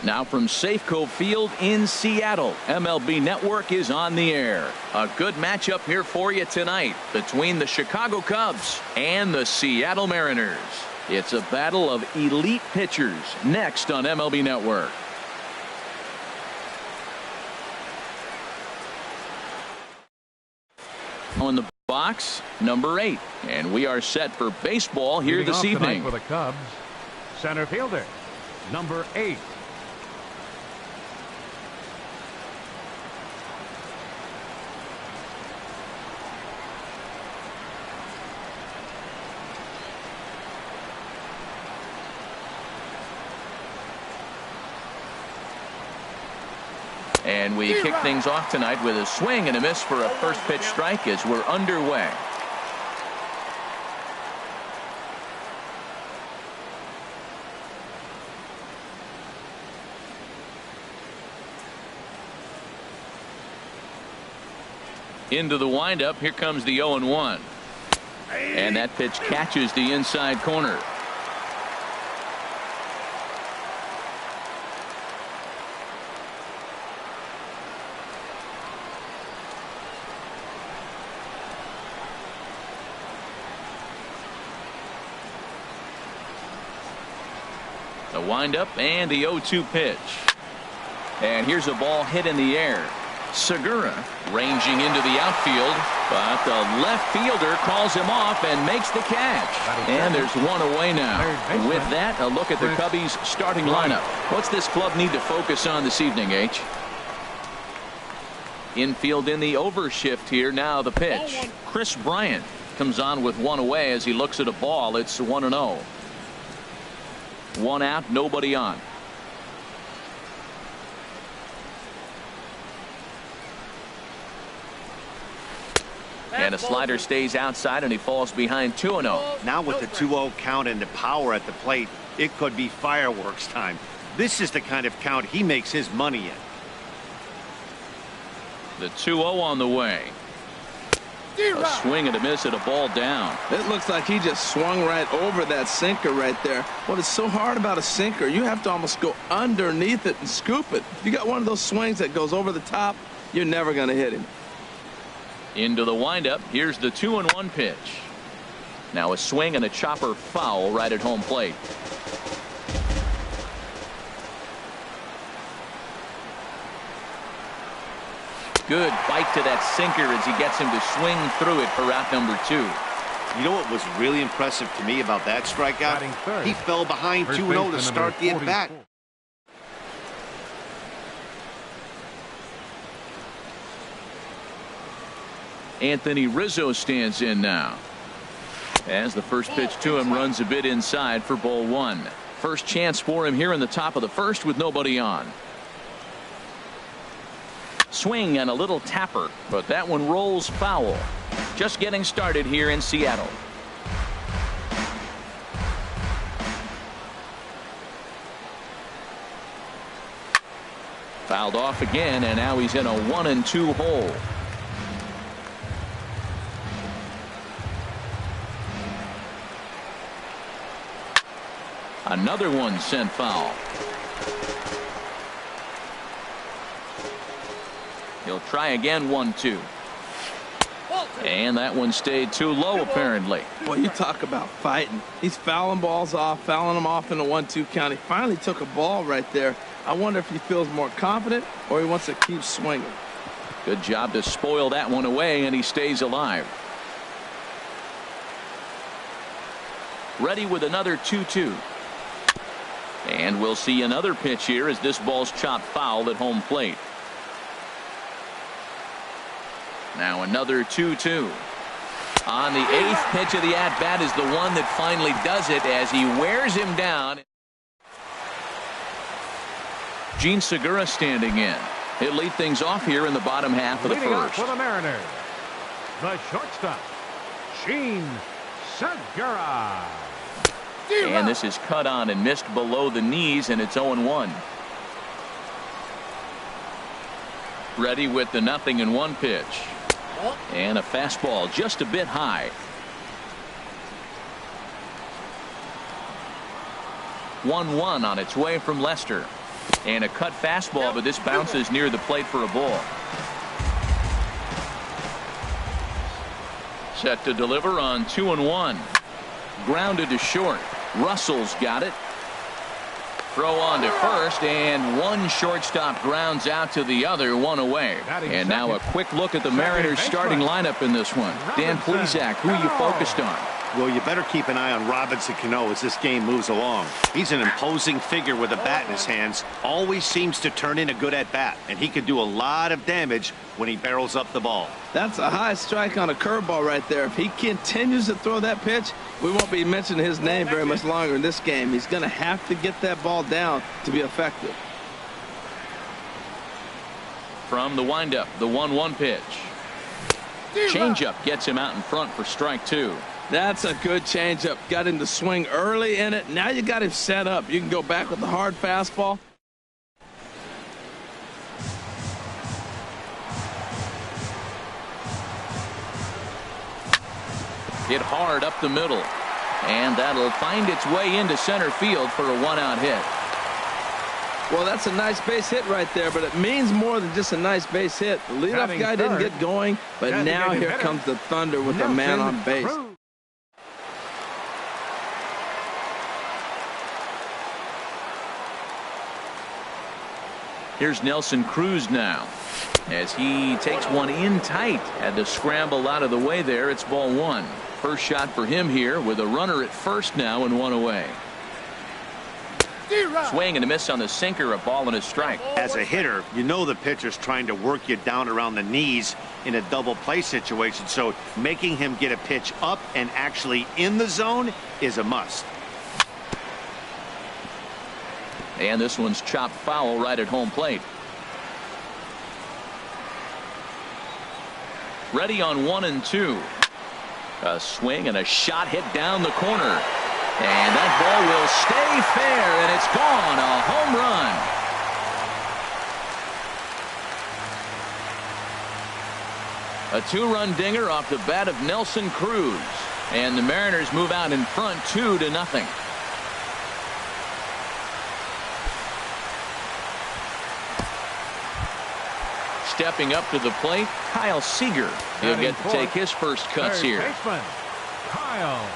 Now from Safeco Field in Seattle, MLB Network is on the air. A good matchup here for you tonight between the Chicago Cubs and the Seattle Mariners. It's a battle of elite pitchers next on MLB Network. On the box, number 8, and we are set for baseball here Leading this off tonight evening. for the Cubs, center fielder, number 8. And we kick things off tonight with a swing and a miss for a first pitch strike as we're underway. Into the windup. Here comes the 0-1. And that pitch catches the inside corner. The windup and the 0-2 pitch. And here's a ball hit in the air. Segura ranging into the outfield, but the left fielder calls him off and makes the catch. And there's one away now. With that, a look at the Cubbies starting lineup. What's this club need to focus on this evening, H? Infield in the overshift here. Now the pitch. Chris Bryant comes on with one away as he looks at a ball. It's 1-0. One out, nobody on. And a slider stays outside and he falls behind 2-0. Now with the 2-0 count and the power at the plate, it could be fireworks time. This is the kind of count he makes his money in. The 2-0 on the way. A swing and a miss at a ball down. It looks like he just swung right over that sinker right there. What is so hard about a sinker, you have to almost go underneath it and scoop it. If you got one of those swings that goes over the top, you're never going to hit him. Into the windup. Here's the 2-1 pitch. Now a swing and a chopper foul right at home plate. Good bite to that sinker as he gets him to swing through it for out number 2. You know what was really impressive to me about that strikeout? He fell behind 2-0 to start the at-bat. Anthony Rizzo stands in now. As the first pitch to him runs a bit inside for ball 1. First chance for him here in the top of the first with nobody on. Swing and a little tapper, but that one rolls foul. Just getting started here in Seattle. Fouled off again, and now he's in a 1-2 hole. Another one sent foul. He'll try again. 1-2. And that one stayed too low apparently. Boy, you talk about fighting. He's fouling balls off, fouling them off in the 1-2 count. He finally took a ball right there. I wonder if he feels more confident or he wants to keep swinging. Good job to spoil that one away, and he stays alive. Ready with another 2-2. And we'll see another pitch here as this ball's chopped foul at home plate. Now another 2-2. On the 8th pitch of the at-bat is the one that finally does it as he wears him down. Gene Segura standing in. He'll lead things off here in the bottom half of the Leading off first. for the Mariners, the shortstop, Gene Segura. And this is cut on and missed below the knees, and it's 0-1. Ready with the 0-1 pitch. And a fastball just a bit high. 1-1 on its way from Lester. And a cut fastball, but this bounces near the plate for a ball. Set to deliver on 2-1. Grounded to short. Russell's got it. Throw on to first, and one shortstop grounds out to the other, one away. And now a quick look at the Mariners starting lineup in this one. Dan Plesac, who are you focused on? Well, you better keep an eye on Robinson Cano as this game moves along. He's an imposing figure with a bat in his hands. Always seems to turn in a good at-bat, and he can do a lot of damage when he barrels up the ball. That's a high strike on a curveball right there. If he continues to throw that pitch, we won't be mentioning his name very much longer in this game. He's going to have to get that ball down to be effective. From the windup, the 1-1 pitch. Changeup gets him out in front for strike two. That's a good changeup. Got him to swing early in it. Now you got him set up. You can go back with the hard fastball. Hit hard up the middle. And that'll find its way into center field for a one-out hit. Well, that's a nice base hit right there, but it means more than just a nice base hit. The leadoff guy didn't get going, but now here comes the thunder with the man on base. Here's Nelson Cruz now as he takes one in tight. Had to scramble out of the way there. It's ball one. First shot for him here with a runner at first now and one away. Swing and a miss on the sinker, a ball and a strike. As a hitter, you know the pitcher's trying to work you down around the knees in a double play situation, so making him get a pitch up and actually in the zone is a must. And this one's chopped foul right at home plate. Ready on 1-2. A swing and a shot hit down the corner. And that ball will stay fair, and it's gone. A home run. A two-run dinger off the bat of Nelson Cruz. And the Mariners move out in front 2-0. Stepping up to the plate, Kyle Seager. He'll get to take his first cuts here. Kyle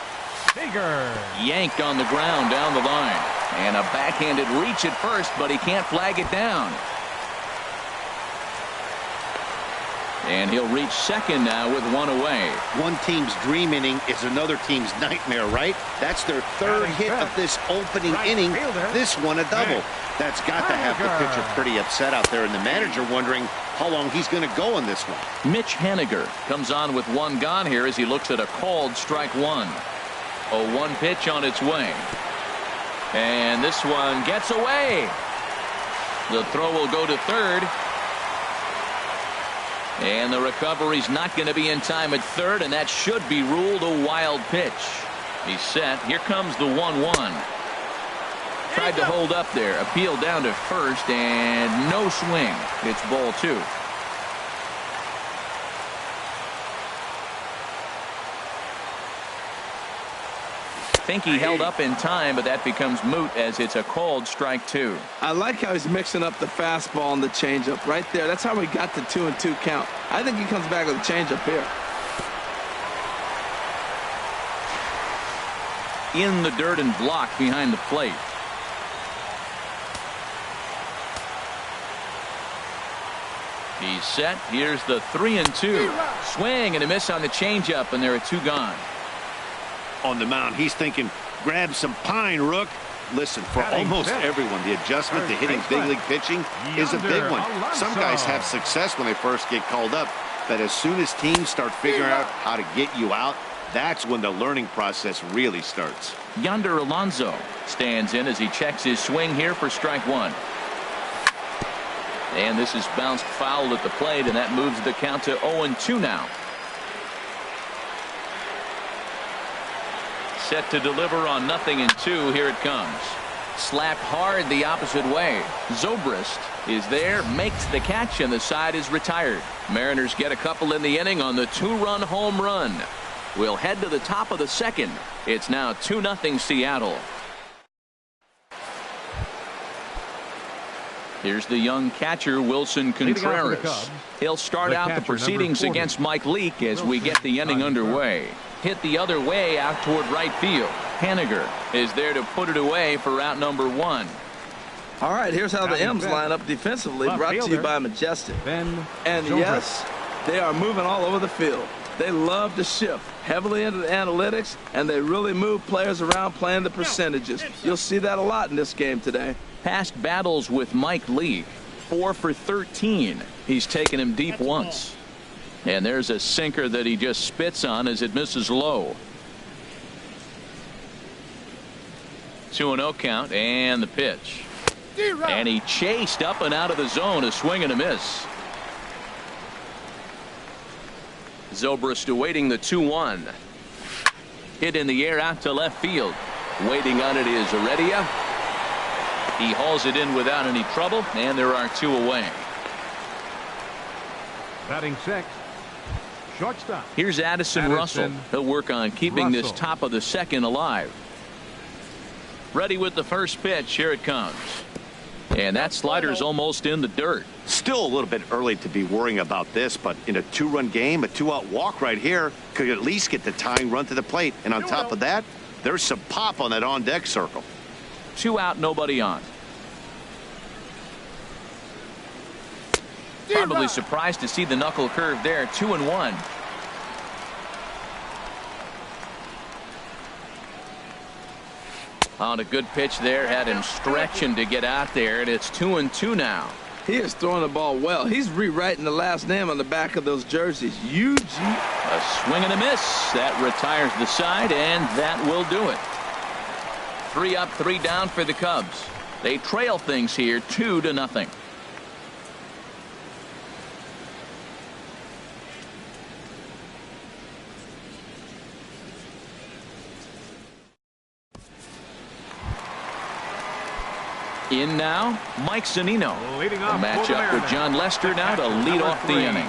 Seager. Yanked on the ground down the line. And a backhanded reach at first, but he can't flag it down. And he'll reach second now with one away. One team's dream inning is another team's nightmare, right? That's their third hit of this opening inning. This one a double. That's got to have the pitcher pretty upset out there, and the manager wondering how long he's going to go in this one. Mitch Haniger comes on with one gone here as he looks at a called strike one. A 1 pitch on its way. And this one gets away. The throw will go to third. And the recovery's not going to be in time at third, and that should be ruled a wild pitch. He's set. Here comes the 1-1. Tried to hold up there. Appeal down to first, and no swing. It's ball two. Think he held up in time, but that becomes moot as it's a called strike two. I like how he's mixing up the fastball and the changeup right there. That's how we got the 2-2 count. I think he comes back with a changeup here. In the dirt and blocked behind the plate. He's set. Here's the 3-2. Swing and a miss on the changeup, and there are two gone. On the mound, he's thinking, grab some pine, Rook. Listen, for almost everyone, the adjustment to hitting big league pitching is a big one. Some guys have success when they first get called up, but as soon as teams start figuring out how to get you out, that's when the learning process really starts. Yonder Alonso stands in as he checks his swing here for strike one. And this is bounced foul at the plate, and that moves the count to 0-2 now. Set to deliver on 0-2. Here it comes. Slapped hard the opposite way. Zobrist is there, makes the catch, and the side is retired. Mariners get a couple in the inning on the two-run home run. We'll head to the top of the second. It's now 2-0 Seattle. Here's the young catcher, Wilson Contreras. He'll start out the proceedings against Mike Leake as we get the inning underway. Hit the other way out toward right field. Haniger is there to put it away for out number 1. All right, here's how the M's line up defensively, brought to you by Majestic. And yes, they are moving all over the field. They love to shift heavily into the analytics, and they really move players around playing the percentages. You'll see that a lot in this game today. Past battles with Mike Leake, 4 for 13. He's taken him deep once. And there's a sinker that he just spits on as it misses low. 2-0 count, and the pitch. And he chased up and out of the zone, a swing and a miss. Zobrist awaiting the 2-1. Hit in the air out to left field. Waiting on it is Heredia. He hauls it in without any trouble, and there are 2 away. Batting sixth, shortstop. Here's Addison Russell. He'll work on keeping this top of the second alive. Ready with the first pitch. Here it comes. And that slider's almost in the dirt. Still a little bit early to be worrying about this, but in a 2-run game, a 2-out walk right here could at least get the tying run to the plate. And on top of that, there's some pop on that on-deck circle. 2 out, nobody on. Probably surprised to see the knuckle curve there. 2-1. On a good pitch there, had him stretching to get out there, and it's 2-2 now. He is throwing the ball well. He's rewriting the last name on the back of those jerseys. UG. A swing and a miss. That retires the side, and that will do it. 3 up, 3 down for the Cubs. They trail things here 2-0. In now, Mike Zunino. Leading A off matchup with John Lester now to lead off the inning.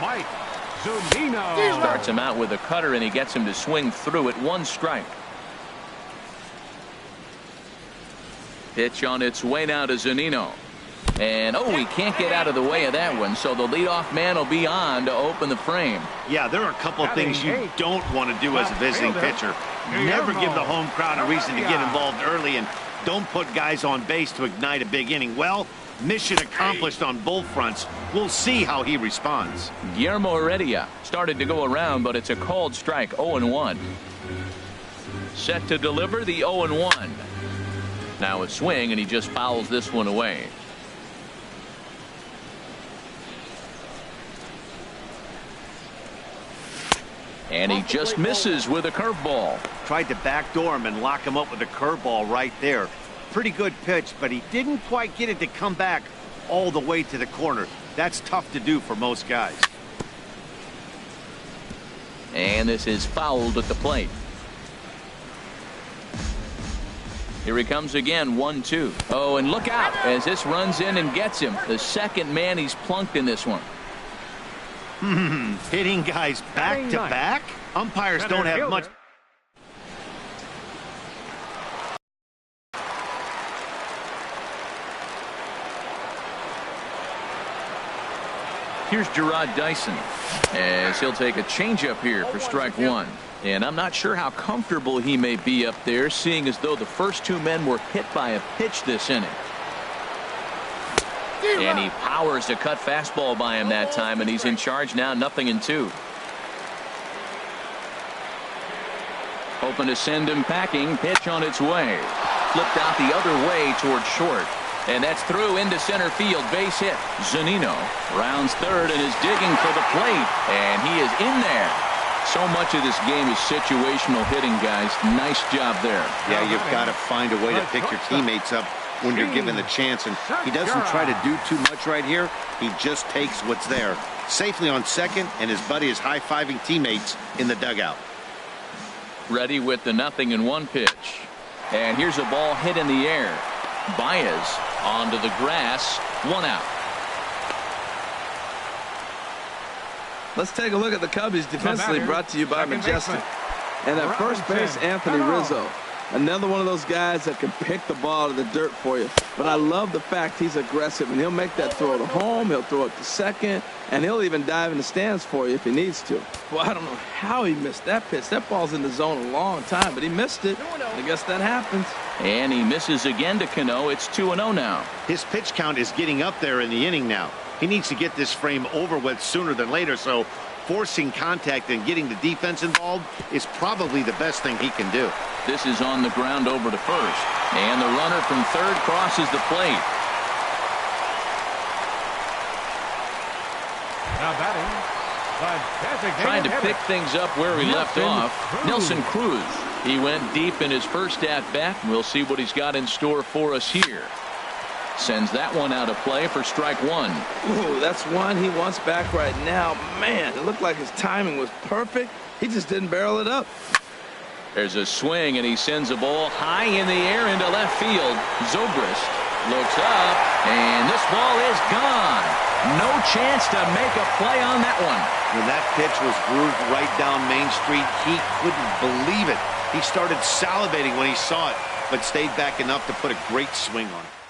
Mike Zunino. Starts him out with a cutter, and he gets him to swing through it. 1 strike. Pitch on its way now to Zunino. And, he can't get out of the way of that one, so the leadoff man will be on to open the frame. Yeah, there are a couple of things you don't want to do as a visiting pitcher. Never give the home crowd a reason to get involved early, and don't put guys on base to ignite a big inning. Well, mission accomplished on both fronts. We'll see how he responds. Guillermo Heredia started to go around, but it's a called strike. 0-1. Set to deliver the 0-1. Now a swing, and he just fouls this one away. And he just misses with a curveball. Tried to backdoor him and lock him up with a curveball right there. Pretty good pitch, but he didn't quite get it to come back all the way to the corner. That's tough to do for most guys. And this is fouled at the plate. Here he comes again, 1-2. Oh, and look out as this runs in and gets him. The second man he's plunked in this one. Hitting guys back to back? Umpires don't have much. Here's Gerard Dyson as he'll take a changeup here for strike 1. And I'm not sure how comfortable he may be up there, seeing as though the first 2 men were hit by a pitch this inning. And he powers a cut fastball by him that time, and he's in charge now, 0-2. Hoping to send him packing. Pitch on its way. Flipped out the other way toward short. And that's through into center field. Base hit. Zunino rounds third and is digging for the plate. And he is in there. So much of this game is situational hitting, guys. Nice job there. Yeah, you've got to find a way to pick your teammates up when you're given the chance, and he doesn't try to do too much right here. He just takes what's there. Safely on second, and his buddy is high-fiving teammates in the dugout. Ready with the 0-1 pitch. And here's a ball hit in the air. Baez onto the grass. 1 out. Let's take a look at the Cubbies defensively, brought to you by Majestic. And at first base, Anthony Rizzo. Another one of those guys that can pick the ball out of the dirt for you. But I love the fact he's aggressive, and he'll make that throw to home. He'll throw it to second, and he'll even dive in the stands for you if he needs to. Well, I don't know how he missed that pitch. That ball's in the zone a long time, but he missed it. I guess that happens. And he misses again to Cano. It's 2-0 now. His pitch count is getting up there in the inning now. He needs to get this frame over with sooner than later, so forcing contact and getting the defense involved is probably the best thing he can do. This is on the ground over to first. And the runner from third crosses the plate. Now batting, the designated Trying to hitter. pick things up where he left off. Nelson Cruz. He went deep in his first at-bat. We'll see what he's got in store for us here. Sends that one out of play for strike one. Ooh, that's one he wants back right now. Man, it looked like his timing was perfect. He just didn't barrel it up. There's a swing, and he sends a ball high in the air into left field. Zobrist looks up, and this ball is gone. No chance to make a play on that one. When that pitch was grooved right down Main Street, he couldn't believe it. He started salivating when he saw it, but stayed back enough to put a great swing on it.